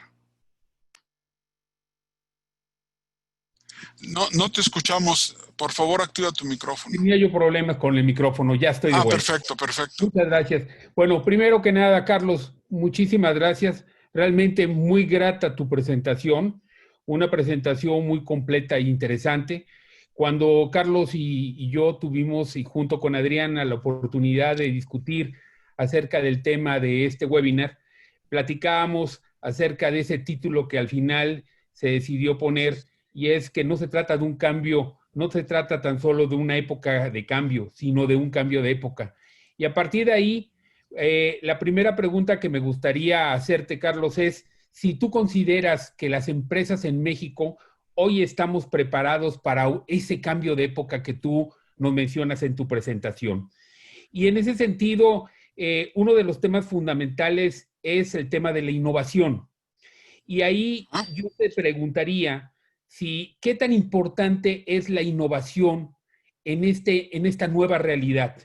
No te escuchamos. Por favor, activa tu micrófono. Tenía yo problemas con el micrófono, ya estoy de vuelta. Perfecto. Muchas gracias. Bueno, primero que nada, Carlos, muchísimas gracias. Realmente muy grata tu presentación, una presentación muy completa e interesante. Cuando Carlos y yo tuvimos, y junto con Adriana, la oportunidad de discutir acerca del tema de este webinar, platicábamos acerca de ese título que al final se decidió poner, y es que no se trata de un cambio, no se trata tan solo de una época de cambio, sino de un cambio de época. Y a partir de ahí, la primera pregunta que me gustaría hacerte, Carlos, es si tú consideras que las empresas en México hoy estamos preparados para ese cambio de época que tú nos mencionas en tu presentación. Y en ese sentido, uno de los temas fundamentales es el tema de la innovación. Y ahí yo te preguntaría qué tan importante es la innovación en esta nueva realidad.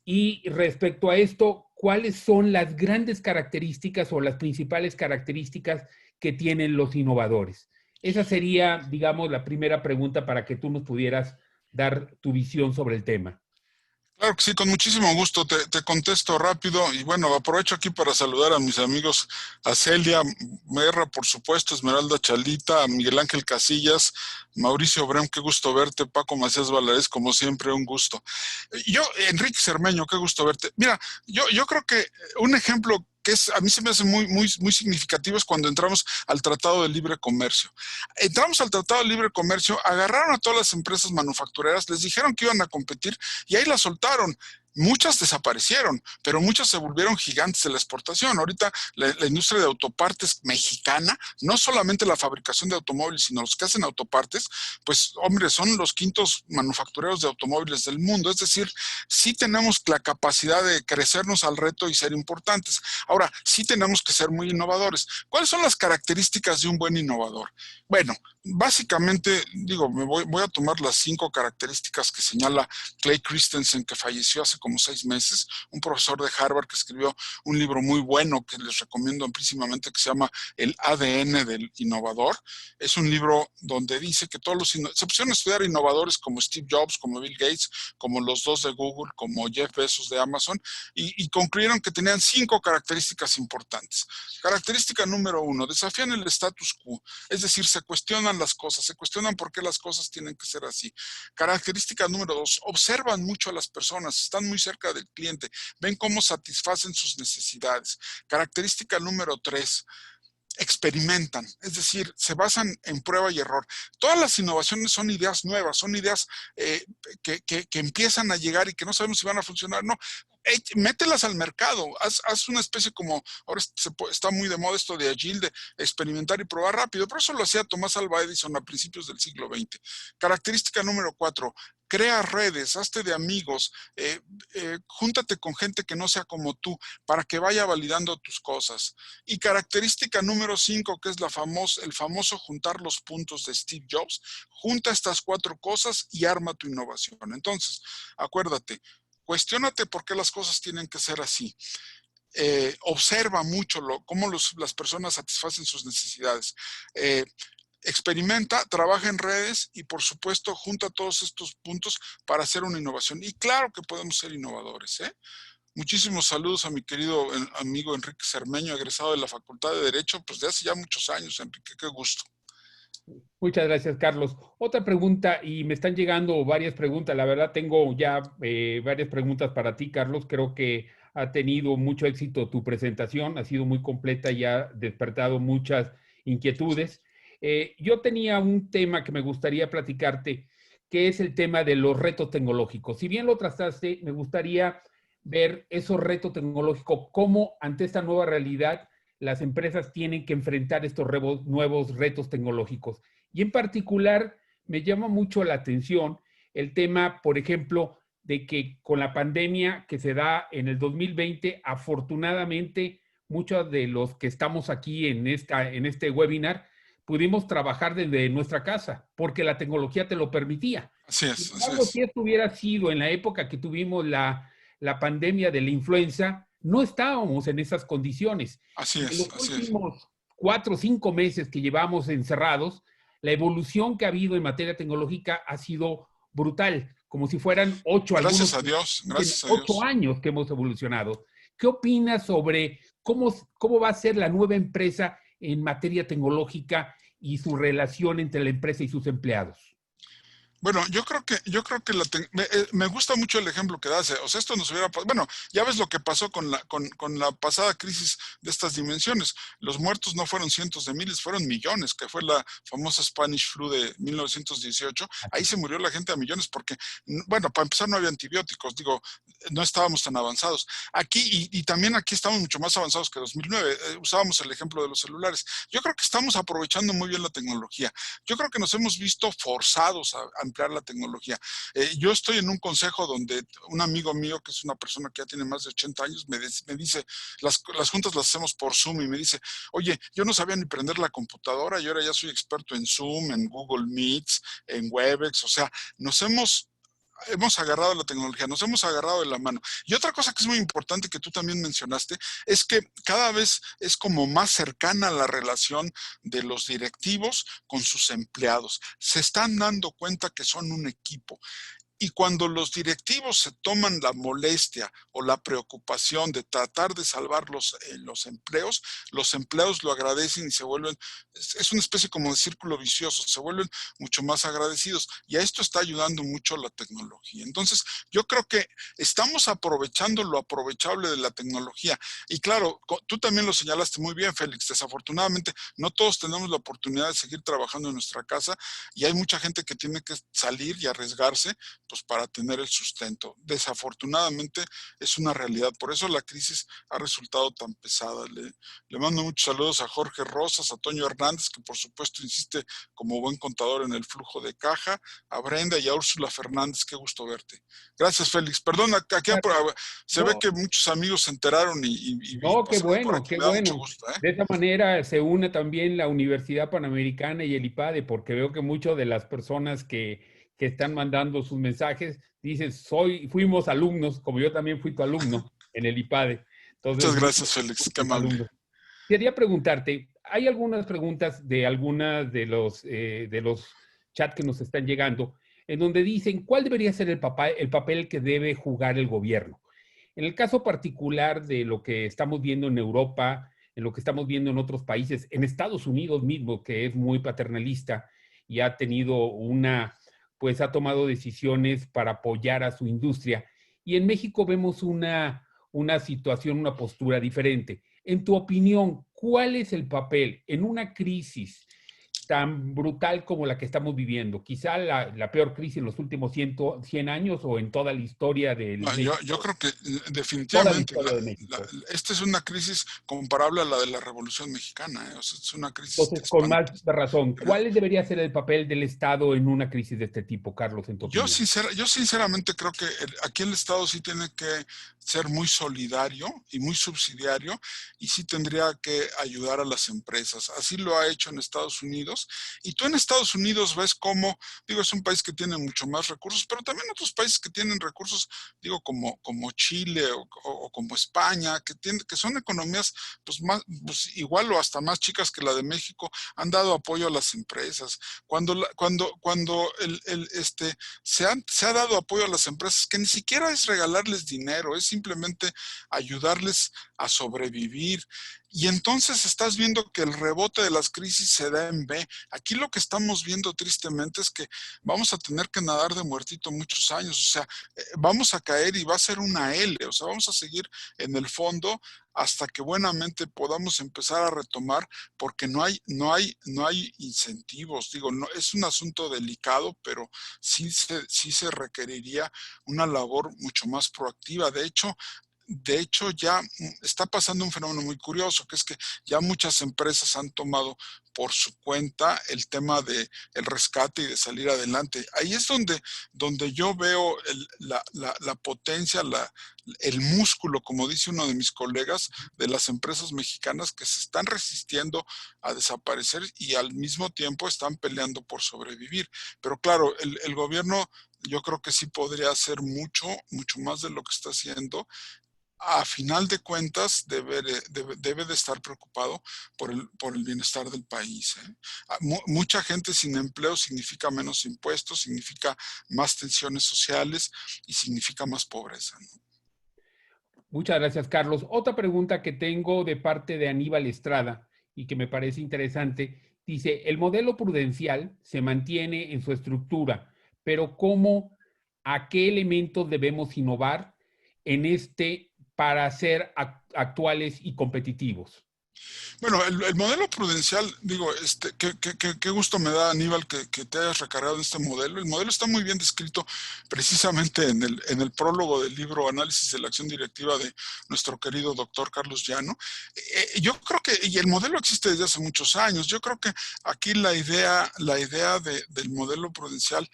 Y respecto a esto, ¿cuáles son las grandes características o las principales características que tienen los innovadores? Esa sería, digamos, la primera pregunta para que tú nos pudieras dar tu visión sobre el tema. Claro que sí, con muchísimo gusto. Te contesto rápido y bueno, aprovecho aquí para saludar a mis amigos, a Celia Merra, por supuesto, Esmeralda Chalita, a Miguel Ángel Casillas, Mauricio Brem, qué gusto verte, Paco Macías Valadez, como siempre, un gusto. Enrique Cermeño, qué gusto verte. Mira, yo creo que un ejemplo que a mí se me hace muy significativo es cuando entramos al Tratado de Libre Comercio. Entramos al Tratado de Libre Comercio, agarraron a todas las empresas manufactureras, les dijeron que iban a competir y ahí las soltaron. Muchas desaparecieron, pero muchas se volvieron gigantes de la exportación. Ahorita la industria de autopartes mexicana, no solamente la fabricación de automóviles, sino los que hacen autopartes, pues hombre, son los quintos manufactureros de automóviles del mundo. Es decir, sí tenemos la capacidad de crecernos al reto y ser importantes. Ahora, sí tenemos que ser muy innovadores. ¿Cuáles son las características de un buen innovador? Bueno, básicamente, voy a tomar las 5 características que señala Clay Christensen, que falleció hace como 6 meses, un profesor de Harvard que escribió un libro muy bueno que les recomiendo amplísimamente, que se llama El ADN del innovador. Es un libro donde dice que se pusieron a estudiar innovadores como Steve Jobs, como Bill Gates, como los 2 de Google, como Jeff Bezos de Amazon, y concluyeron que tenían 5 características importantes. Característica número 1, desafían el status quo, es decir, se cuestionan las cosas, se cuestionan por qué las cosas tienen que ser así. Característica número 2, observan mucho a las personas, están muy cerca del cliente, ven cómo satisfacen sus necesidades. Característica número 3, experimentan, es decir, se basan en prueba y error. Todas las innovaciones son ideas nuevas, son ideas que empiezan a llegar y que no sabemos si van a funcionar, no. Mételas al mercado, haz una especie como, ahora está muy de moda esto de Agile, de experimentar y probar rápido, pero eso lo hacía Tomás Alva Edison a principios del siglo XX. Característica número 4, crea redes, hazte de amigos, júntate con gente que no sea como tú para que vaya validando tus cosas. Y característica número 5, que es el famoso juntar los puntos de Steve Jobs, junta estas 4 cosas y arma tu innovación. Entonces, acuérdate, cuestiónate por qué las cosas tienen que ser así. Observa mucho cómo las personas satisfacen sus necesidades. Experimenta, trabaja en redes y por supuesto junta todos estos puntos para hacer una innovación. Y claro que podemos ser innovadores, ¿eh? Muchísimos saludos a mi querido amigo Enrique Cermeño, egresado de la Facultad de Derecho, pues de hace ya muchos años, Enrique, qué gusto. Muchas gracias, Carlos. Otra pregunta, y me están llegando varias preguntas. La verdad, tengo ya varias preguntas para ti, Carlos. Creo que ha tenido mucho éxito tu presentación, ha sido muy completa y ha despertado muchas inquietudes. Yo tenía un tema que me gustaría platicarte, que es el tema de los retos tecnológicos. Si bien lo trataste, me gustaría ver esos retos tecnológicos, cómo ante esta nueva realidad las empresas tienen que enfrentar estos nuevos retos tecnológicos. Y en particular, me llama mucho la atención el tema, por ejemplo, de que con la pandemia que se da en el 2020, afortunadamente, muchos de los que estamos aquí en este webinar, pudimos trabajar desde nuestra casa, porque la tecnología te lo permitía. Así Sin es, así embargo, es. si esto hubiera sido en la época que tuvimos la pandemia de la influenza, no estábamos en esas condiciones. Así Y en los es, así es. últimos 4 o 5 meses que llevamos encerrados, la evolución que ha habido en materia tecnológica ha sido brutal, como si fueran 8, Gracias algunos a Dios, dicen gracias a 8 Dios. años que hemos evolucionado. ¿Qué opinas sobre cómo va a ser la nueva empresa en materia tecnológica y su relación entre la empresa y sus empleados? Bueno, me gusta mucho el ejemplo que das. O sea, esto nos hubiera pasado. Bueno, ya ves lo que pasó con la pasada crisis de estas dimensiones. Los muertos no fueron cientos de miles, fueron millones, que fue la famosa Spanish Flu de 1918. Ahí se murió la gente a millones porque, bueno, para empezar no había antibióticos, digo, no estábamos tan avanzados. Aquí, y también aquí estamos mucho más avanzados que 2009. Usábamos el ejemplo de los celulares. Yo creo que estamos aprovechando muy bien la tecnología. Yo creo que nos hemos visto forzados a ampliar la tecnología. Yo estoy en un consejo donde un amigo mío, que es una persona que ya tiene más de 80 años, me dice, las juntas las hacemos por Zoom, y me dice, oye, yo no sabía ni prender la computadora y ahora ya soy experto en Zoom, en Google Meets, en Webex. O sea, hemos agarrado la tecnología, nos hemos agarrado de la mano. Y otra cosa que es muy importante que tú también mencionaste es que cada vez es como más cercana la relación de los directivos con sus empleados. Se están dando cuenta que son un equipo. Y cuando los directivos se toman la molestia o la preocupación de tratar de salvar los empleados lo agradecen y se vuelven, es una especie como de círculo vicioso, se vuelven mucho más agradecidos. Y a esto está ayudando mucho la tecnología. Entonces, yo creo que estamos aprovechando lo aprovechable de la tecnología. Y claro, tú también lo señalaste muy bien, Félix. Desafortunadamente, no todos tenemos la oportunidad de seguir trabajando en nuestra casa y hay mucha gente que tiene que salir y arriesgarse pues para tener el sustento. Desafortunadamente es una realidad, por eso la crisis ha resultado tan pesada. Le mando muchos saludos a Jorge Rosas, a Toño Hernández, que por supuesto insiste como buen contador en el flujo de caja, a Brenda y a Úrsula Fernández, qué gusto verte. Gracias, Félix. Perdón, aquí se ve No, que muchos amigos se enteraron y no, qué pasaron por bueno, aquí. qué Me da mucho bueno. gusto, ¿eh? De esa manera se une también la Universidad Panamericana y el IPADE, porque veo que muchas de las personas que están mandando sus mensajes dicen, fuimos alumnos, como yo también fui tu alumno en el IPADE. Muchas Entonces, gracias, Félix, qué tus amable. alumnos. Quería preguntarte, hay algunas preguntas de algunas de los chats que nos están llegando, en donde dicen, ¿cuál debería ser el papel que debe jugar el gobierno? En el caso particular de lo que estamos viendo en Europa, en lo que estamos viendo en otros países, en Estados Unidos mismo, que es muy paternalista y ha tenido pues ha tomado decisiones para apoyar a su industria. Y en México vemos una situación, una postura diferente. En tu opinión, ¿cuál es el papel en una crisis tan brutal como la que estamos viviendo? Quizá la peor crisis en los últimos 100 años o en toda la historia del No, yo México, creo que toda la definitivamente historia de México. esta es una crisis comparable a la de la Revolución Mexicana, ¿eh? O sea, es una crisis Entonces, con más espantosa. razón, ¿cuál debería ser el papel del Estado en una crisis de este tipo, Carlos, en tu opinión? Yo sinceramente creo que aquí el Estado sí tiene que ser muy solidario y muy subsidiario y sí tendría que ayudar a las empresas. Así lo ha hecho en Estados Unidos. Y tú en Estados Unidos ves cómo, digo, es un país que tiene mucho más recursos, pero también otros países que tienen recursos, digo, como Chile o como España, que son economías pues, pues igual o hasta más chicas que la de México, han dado apoyo a las empresas. Cuando se ha dado apoyo a las empresas, que ni siquiera es regalarles dinero, es simplemente ayudarles a sobrevivir. Y entonces estás viendo que el rebote de las crisis se da en B. Aquí lo que estamos viendo tristemente es que vamos a tener que nadar de muertito muchos años. O sea, vamos a caer y va a ser una L. O sea, vamos a seguir en el fondo hasta que buenamente podamos empezar a retomar, porque no hay incentivos. Digo, no, es un asunto delicado, pero sí se requeriría una labor mucho más proactiva. De hecho, ya está pasando un fenómeno muy curioso, que es que ya muchas empresas han tomado por su cuenta el tema del rescate y de salir adelante. Ahí es donde yo veo la potencia, el músculo, como dice uno de mis colegas, de las empresas mexicanas que se están resistiendo a desaparecer y al mismo tiempo están peleando por sobrevivir. Pero claro, el gobierno yo creo que sí podría hacer mucho, mucho más de lo que está haciendo. A final de cuentas debe de estar preocupado por el bienestar del país, ¿eh? Mucha gente sin empleo significa menos impuestos, significa más tensiones sociales y significa más pobreza, ¿no? Muchas gracias, Carlos. Otra pregunta que tengo de parte de Aníbal Estrada y que me parece interesante, dice, el modelo prudencial se mantiene en su estructura, pero ¿cómo, a qué elementos debemos innovar en para ser actuales y competitivos? Bueno, el modelo prudencial, digo, qué gusto me da, Aníbal, que te hayas recargado en este modelo. El modelo está muy bien descrito precisamente en el prólogo del libro Análisis de la Acción Directiva de nuestro querido doctor Carlos Llano. Yo creo y el modelo existe desde hace muchos años. Yo creo que aquí la idea del modelo prudencial,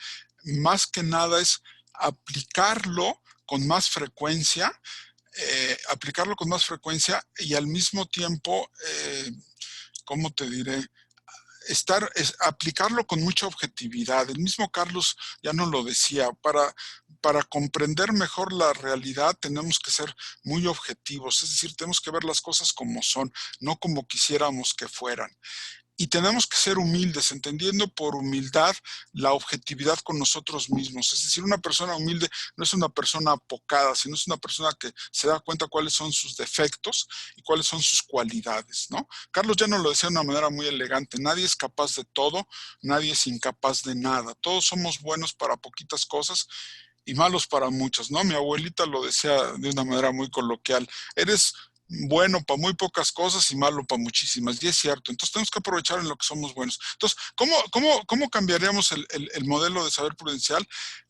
más que nada, es aplicarlo con más frecuencia, y al mismo tiempo, ¿cómo te diré? Aplicarlo con mucha objetividad. El mismo Carlos ya nos lo decía, para comprender mejor la realidad tenemos que ser muy objetivos, es decir, tenemos que ver las cosas como son, no como quisiéramos que fueran. Y tenemos que ser humildes, entendiendo por humildad la objetividad con nosotros mismos. Es decir, una persona humilde no es una persona apocada, sino es una persona que se da cuenta cuáles son sus defectos y cuáles son sus cualidades, ¿no? Carlos ya nos lo decía de una manera muy elegante: nadie es capaz de todo, nadie es incapaz de nada. Todos somos buenos para poquitas cosas y malos para muchas, ¿no? Mi abuelita lo decía de una manera muy coloquial: eres bueno para muy pocas cosas y malo para muchísimas. Y es cierto. Entonces tenemos que aprovechar en lo que somos buenos. Entonces, ¿cómo cambiaríamos el modelo de saber prudencial?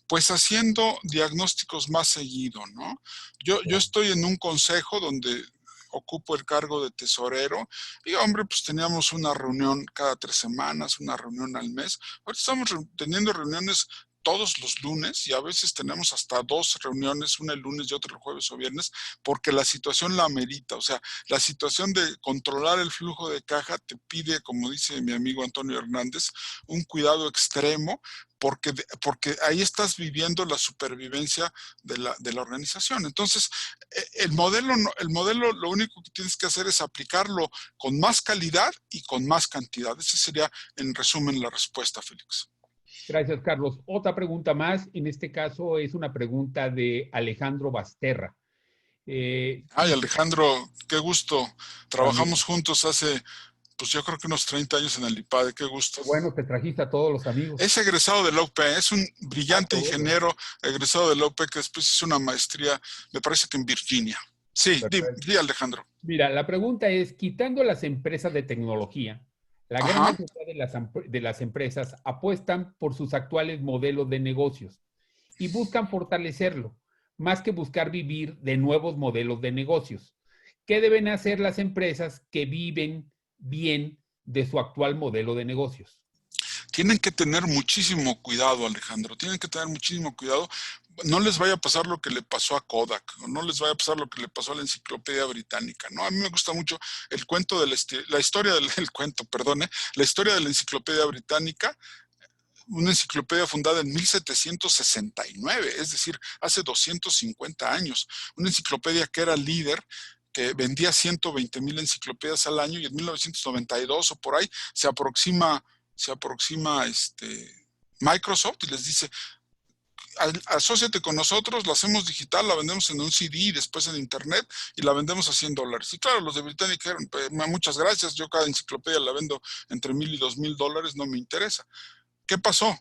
Pues haciendo diagnósticos más seguido, ¿no? Yo estoy en un consejo donde ocupo el cargo de tesorero y, hombre, pues teníamos una reunión cada 3 semanas, una reunión al mes. Ahorita estamos teniendo reuniones todos los lunes y a veces tenemos hasta 2 reuniones, una el lunes y otra el jueves o viernes, porque la situación la amerita. O sea, la situación de controlar el flujo de caja te pide, como dice mi amigo Antonio Hernández, un cuidado extremo, porque ahí estás viviendo la supervivencia de la organización. Entonces, el modelo lo único que tienes que hacer es aplicarlo con más calidad y con más cantidad. Esa sería, en resumen, la respuesta, Félix. Gracias, Carlos. Otra pregunta más, en este caso es una pregunta de Alejandro Basterra. Ay, Alejandro, qué gusto. También, Trabajamos juntos hace, pues yo creo que unos 30 años en el IPADE, qué gusto. bueno, te trajiste a todos los amigos. Es egresado de la UP, es un Ah, brillante qué bueno. ingeniero egresado de la UP que después hizo una maestría, me parece que en Virginia. Sí, Perfecto. di Alejandro. Mira, la pregunta es, quitando las empresas de tecnología, la gran Ajá. mayoría de las empresas apuestan por sus actuales modelos de negocios y buscan fortalecerlo, más que buscar vivir de nuevos modelos de negocios. ¿Qué deben hacer las empresas que viven bien de su actual modelo de negocios? Tienen que tener muchísimo cuidado, Alejandro, tienen que tener muchísimo cuidado. No les vaya a pasar lo que le pasó a Kodak, o no les vaya a pasar lo que le pasó a la Enciclopedia Británica, ¿no? A mí me gusta mucho el cuento la historia del cuento, perdone, la historia de la Enciclopedia Británica, una enciclopedia fundada en 1769, es decir, hace 250 años. Una enciclopedia que era líder, que vendía 120,000 enciclopedias al año, y en 1992 o por ahí se aproxima Microsoft y les dice: asóciate con nosotros, la hacemos digital, la vendemos en un CD y después en internet y la vendemos a $100. Y claro, los de Británica dijeron, pues, muchas gracias, yo cada enciclopedia la vendo entre $1,000 y $2,000, no me interesa. ¿Qué pasó?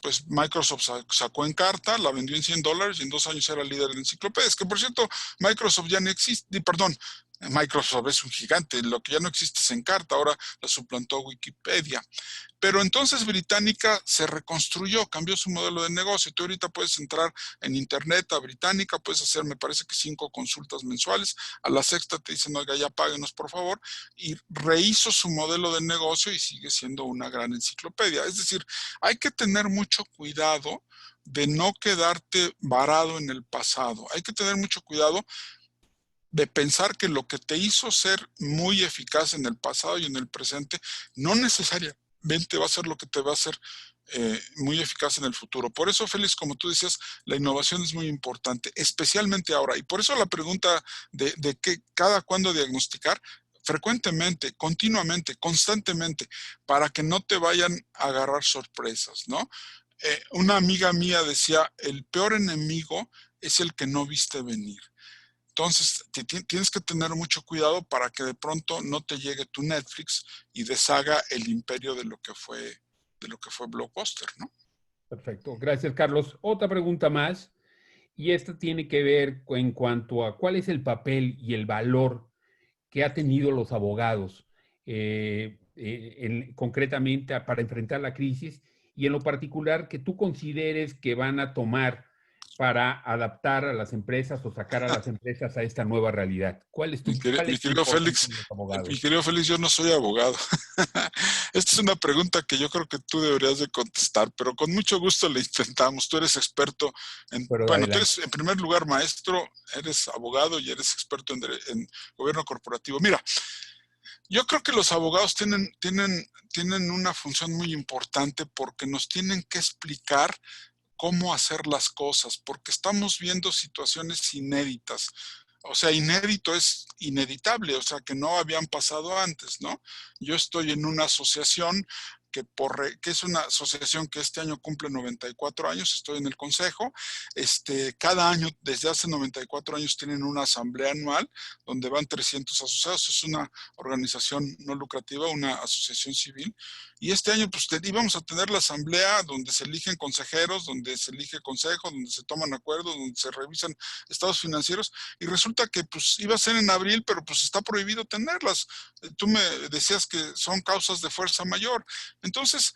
Pues Microsoft sacó en carta, la vendió en $100 y en 2 años era líder de enciclopedias, que por cierto, Microsoft ya no existe, perdón, Microsoft es un gigante, lo que ya no existe es en carta, ahora la suplantó Wikipedia. Pero entonces Británica se reconstruyó, cambió su modelo de negocio. Tú ahorita puedes entrar en internet a Británica, puedes hacer, me parece que 5 consultas mensuales. A la sexta te dicen, oiga, ya páguenos por favor. Y rehizo su modelo de negocio y sigue siendo una gran enciclopedia. Es decir, hay que tener mucho cuidado de no quedarte varado en el pasado. Hay que tener mucho cuidado de pensar que lo que te hizo ser muy eficaz en el pasado y en el presente no necesariamente va a ser lo que te va a hacer muy eficaz en el futuro. Por eso, Félix, como tú decías, la innovación es muy importante, especialmente ahora. Y por eso la pregunta de que cada cuándo diagnosticar, frecuentemente, continuamente, constantemente, para que no te vayan a agarrar sorpresas, ¿no? Una amiga mía decía, el peor enemigo es el que no viste venir. Entonces, tienes que tener mucho cuidado para que de pronto no te llegue tu Netflix y deshaga el imperio de lo que fue Blockbuster, ¿no? Perfecto, gracias Carlos. Otra pregunta más, y esta tiene que ver en cuanto a cuál es el papel y el valor que han tenido los abogados concretamente para enfrentar la crisis y en lo particular que tú consideres que van a tomar para adaptar a las empresas o sacar a las empresas a esta nueva realidad. ¿Cuál es tu Félix, mi querido Félix, yo no soy abogado. Esta es una pregunta que yo creo que tú deberías de contestar, pero con mucho gusto le intentamos. Tú eres experto tú eres en primer lugar maestro, eres abogado y eres experto en gobierno corporativo. Mira, yo creo que los abogados tienen una función muy importante porque nos tienen que explicar cómo hacer las cosas, porque estamos viendo situaciones inéditas. O sea, inédito es ineditable, o sea, que no habían pasado antes, ¿no? Yo estoy en una asociación que es una asociación que este año cumple 94 años, estoy en el consejo. Cada año, desde hace 94 años, tienen una asamblea anual donde van 300 asociados. Es una organización no lucrativa, una asociación civil. Y este año, pues, íbamos a tener la asamblea donde se eligen consejeros, donde se elige consejo, donde se toman acuerdos, donde se revisan estados financieros. Y resulta que, pues, iba a ser en abril, pero pues está prohibido tenerlas. Tú me decías que son causas de fuerza mayor. Entonces,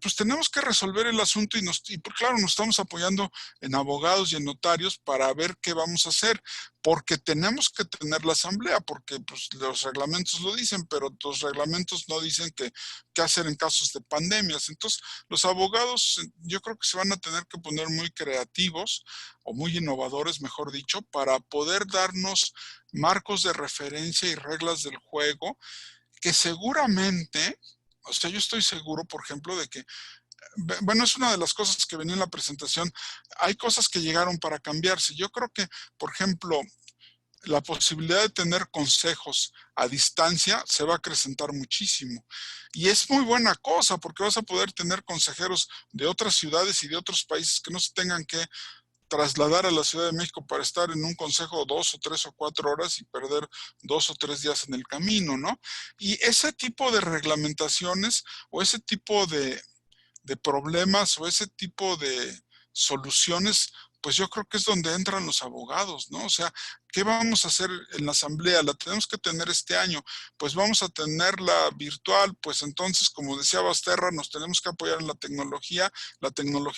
pues tenemos que resolver el asunto y claro, nos estamos apoyando en abogados y en notarios para ver qué vamos a hacer, porque tenemos que tener la asamblea, porque pues, los reglamentos lo dicen, pero los reglamentos no dicen qué hacer en casos de pandemias. Entonces, los abogados yo creo que se van a tener que poner muy creativos o muy innovadores, mejor dicho, para poder darnos marcos de referencia y reglas del juego que seguramente... O sea, yo estoy seguro, por ejemplo, de que, bueno, es una de las cosas que venía en la presentación, hay cosas que llegaron para cambiarse. Yo creo que, por ejemplo, la posibilidad de tener consejos a distancia se va a acrecentar muchísimo. Y es muy buena cosa porque vas a poder tener consejeros de otras ciudades y de otros países que no se tengan que trasladar a la Ciudad de México para estar en un consejo 2 o 3 o 4 horas y perder 2 o 3 días en el camino, ¿no? Y ese tipo de reglamentaciones o ese tipo de problemas o ese tipo de soluciones, pues yo creo que es donde entran los abogados, ¿no? O sea, ¿qué vamos a hacer en la asamblea? ¿La tenemos que tener este año? Pues vamos a tenerla virtual, pues entonces, como decía Basterra, nos tenemos que apoyar en la tecnología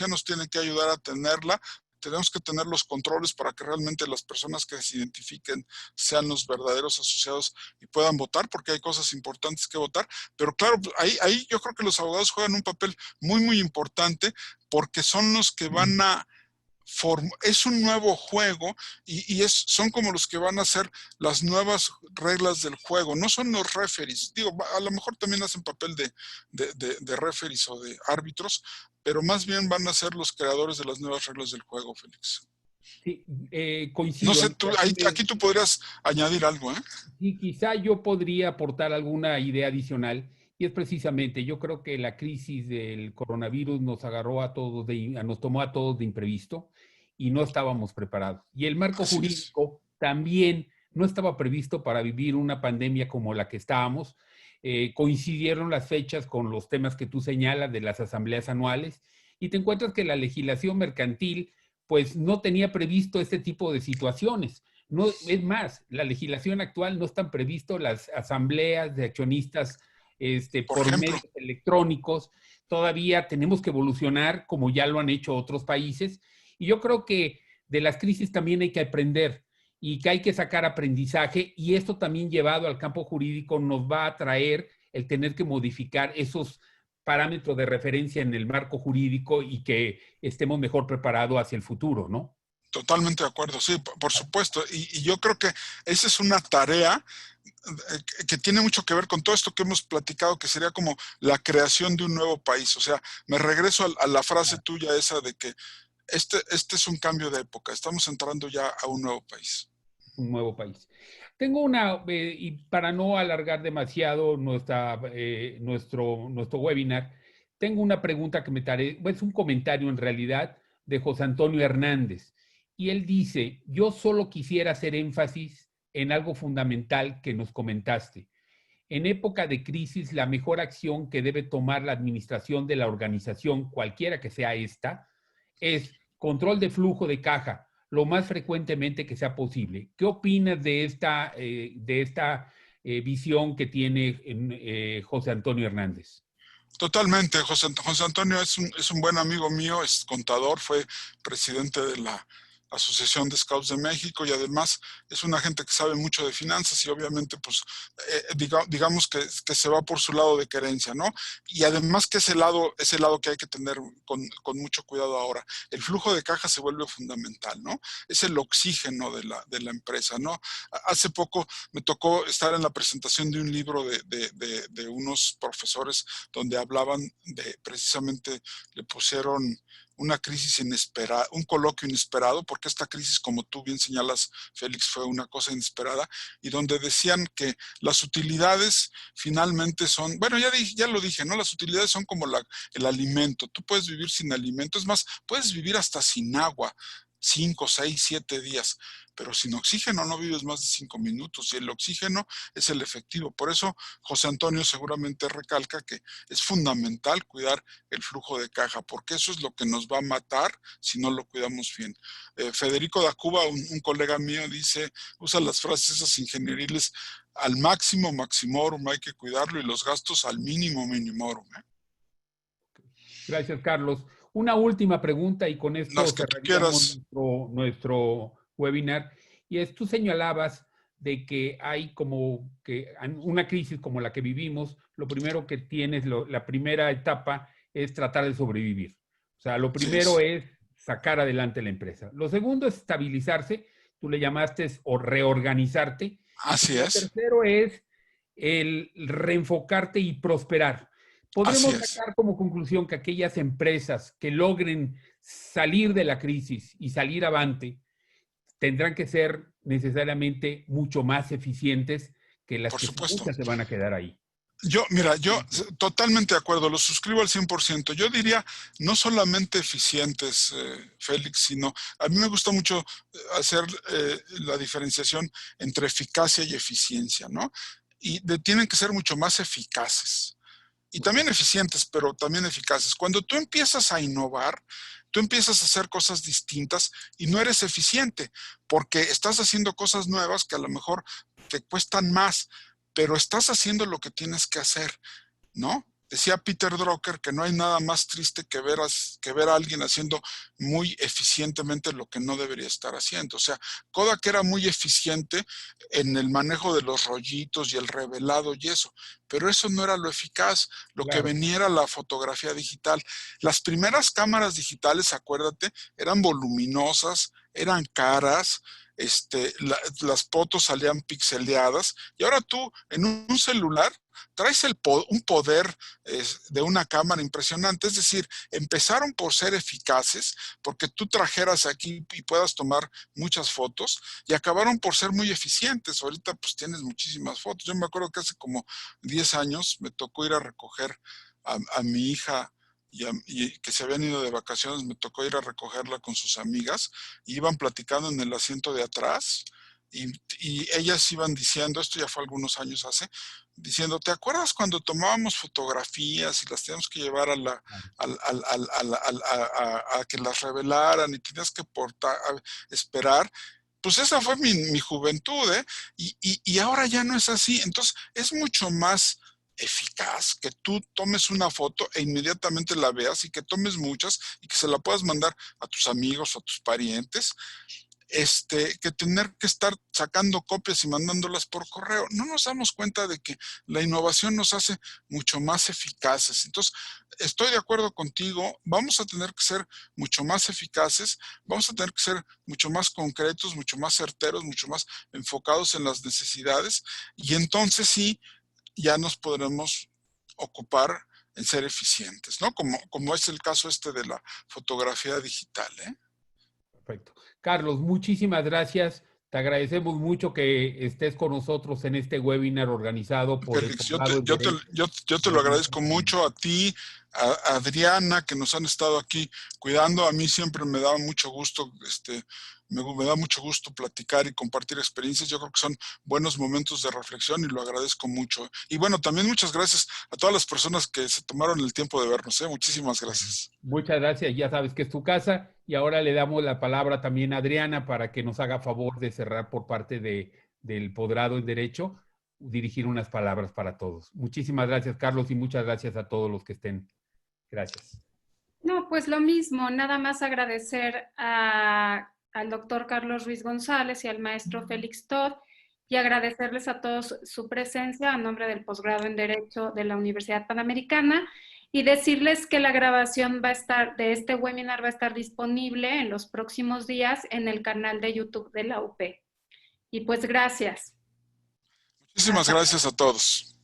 nos tiene que ayudar a tenerla, tenemos que tener los controles para que realmente las personas que se identifiquen sean los verdaderos asociados y puedan votar, porque hay cosas importantes que votar. Pero claro, ahí yo creo que los abogados juegan un papel muy, muy importante porque son los que van a es un nuevo juego y son como los que van a hacer las nuevas reglas del juego, no son los referees, digo, a lo mejor también hacen papel de referees o de árbitros, pero más bien van a ser los creadores de las nuevas reglas del juego, Félix. Sí, coincido. No sé, aquí tú podrías añadir algo, ¿eh? Sí, quizá yo podría aportar alguna idea adicional, Y es precisamente, yo creo que la crisis del coronavirus nos agarró a todos, nos tomó a todos de imprevisto y no estábamos preparados. Y el marco Así es. jurídico también no estaba previsto para vivir una pandemia como la que estábamos. Coincidieron las fechas con los temas que tú señalas de las asambleas anuales y te encuentras que la legislación mercantil pues no tenía previsto este tipo de situaciones. No, es más, la legislación actual no están previsto las asambleas de accionistas Por por ejemplo. medios electrónicos. Todavía tenemos que evolucionar como ya lo han hecho otros países. Y yo creo que de las crisis también hay que aprender y que hay que sacar aprendizaje, y esto también llevado al campo jurídico nos va a traer el tener que modificar esos parámetros de referencia en el marco jurídico y que estemos mejor preparados hacia el futuro, ¿no? Totalmente de acuerdo, sí, por supuesto. Y yo creo que esa es una tarea que tiene mucho que ver con todo esto que hemos platicado, que sería como la creación de un nuevo país. O sea, me regreso a la frase tuya esa de que este es un cambio de época, estamos entrando ya a un nuevo país. Un nuevo país. Tengo una, y para no alargar demasiado nuestro webinar, tengo una pregunta que me trae, es un comentario en realidad de José Antonio Hernández. Y él dice, yo solo quisiera hacer énfasis en algo fundamental que nos comentaste. En época de crisis, la mejor acción que debe tomar la administración de la organización, cualquiera que sea esta, es control de flujo de caja, lo más frecuentemente que sea posible. ¿Qué opinas de esta visión que tiene José Antonio Hernández? Totalmente, José Antonio es un buen amigo mío, es contador, fue presidente de la Asociación de Scouts de México y además es una gente que sabe mucho de finanzas y obviamente pues digamos que se va por su lado de querencia, ¿no? Y además que ese lado que hay que tener con mucho cuidado ahora. El flujo de caja se vuelve fundamental, ¿no? Es el oxígeno de la empresa, ¿no? Hace poco me tocó estar en la presentación de un libro de unos profesores donde hablaban de, precisamente le pusieron una crisis inesperada, un coloquio inesperado, porque esta crisis, como tú bien señalas, Félix, fue una cosa inesperada, y donde decían que las utilidades finalmente son, bueno, ya lo dije, ¿no? Las utilidades son como el alimento. Tú puedes vivir sin alimento, es más, puedes vivir hasta sin agua, 5, 6, 7 días, pero sin oxígeno no vives más de 5 minutos y el oxígeno es el efectivo. Por eso José Antonio seguramente recalca que es fundamental cuidar el flujo de caja, porque eso es lo que nos va a matar si no lo cuidamos bien. Federico da Cuba, un colega mío, usa las frases esas ingenieriles: al máximo maximorum hay que cuidarlo y los gastos al mínimo minimorum. Gracias, Carlos. Una última pregunta y con esto Las que tú cerraríamos quieras. nuestro webinar. Y es, tú señalabas de que hay como que una crisis como la que vivimos, lo primero que tienes, la primera etapa es tratar de sobrevivir. O sea, lo Sí primero es sacar adelante la empresa. Lo segundo es estabilizarse, tú le llamaste o reorganizarte. Así Y lo es, tercero es el reenfocarte y prosperar. así Podremos es. sacar como conclusión que aquellas empresas que logren salir de la crisis y salir avante tendrán que ser necesariamente mucho más eficientes que las Por que supuesto. muchas se van a quedar ahí. Mira, yo totalmente de acuerdo, lo suscribo al 100%. Yo diría, no solamente eficientes, Félix, sino, a mí me gusta mucho hacer la diferenciación entre eficacia y eficiencia, ¿no? Y tienen que ser mucho más eficaces. Y también eficientes, pero también eficaces. Cuando tú empiezas a innovar, tú empiezas a hacer cosas distintas y no eres eficiente, porque estás haciendo cosas nuevas que a lo mejor te cuestan más, pero estás haciendo lo que tienes que hacer, ¿no? Decía Peter Drucker que no hay nada más triste que ver a alguien haciendo muy eficientemente lo que no debería estar haciendo. O sea, Kodak era muy eficiente en el manejo de los rollitos y el revelado y eso, pero eso no era lo eficaz. Lo que Claro. venía era la fotografía digital. Las primeras cámaras digitales, acuérdate, eran voluminosas, eran caras, las fotos salían pixeleadas, y ahora tú en un celular traes un poder de una cámara impresionante. Es decir, empezaron por ser eficaces, porque tú trajeras aquí y puedas tomar muchas fotos, y acabaron por ser muy eficientes. Ahorita pues tienes muchísimas fotos. Yo me acuerdo que hace como 10 años me tocó ir a recoger a mi hija y que se habían ido de vacaciones. Me tocó ir a recogerla con sus amigas, y iban platicando en el asiento de atrás, y ellas iban diciendo, esto ya fue algunos años hace, diciendo, ¿te acuerdas cuando tomábamos fotografías y las teníamos que llevar a que las revelaran y tenías que esperar? Pues esa fue mi juventud, ¿eh? Y ahora ya no es así. Entonces es mucho más eficaz que tú tomes una foto e inmediatamente la veas, y que tomes muchas y que se la puedas mandar a tus amigos o a tus parientes, que tener que estar sacando copias y mandándolas por correo. No nos damos cuenta de que la innovación nos hace mucho más eficaces. Entonces, estoy de acuerdo contigo, vamos a tener que ser mucho más eficaces, vamos a tener que ser mucho más concretos, mucho más certeros, mucho más enfocados en las necesidades, y entonces sí, ya nos podremos ocupar en ser eficientes, ¿no? Como es el caso de la fotografía digital, ¿eh? Perfecto. Carlos, muchísimas gracias. Te agradecemos mucho que estés con nosotros en este webinar organizado por el Félix, Posgrado en Derecho. yo te lo agradezco mucho a ti, a Adriana, que nos han estado aquí cuidando. A mí siempre me da mucho gusto, me da mucho gusto platicar y compartir experiencias. Yo creo que son buenos momentos de reflexión y lo agradezco mucho. Y bueno, también muchas gracias a todas las personas que se tomaron el tiempo de vernos, ¿eh? Muchísimas gracias. Muchas gracias, ya sabes que es tu casa, y ahora le damos la palabra también a Adriana para que nos haga favor de cerrar por parte del Posgrado en Derecho, dirigir unas palabras para todos. Muchísimas gracias, Carlos, y muchas gracias a todos los que estén. Gracias. No, pues lo mismo, nada más agradecer al doctor Carlos Ruiz González y al maestro Félix Todd, y agradecerles a todos su presencia a nombre del Posgrado en Derecho de la Universidad Panamericana, y decirles que la grabación de este webinar va a estar disponible en los próximos días en el canal de YouTube de la UP. Y pues gracias. Muchísimas gracias a todos.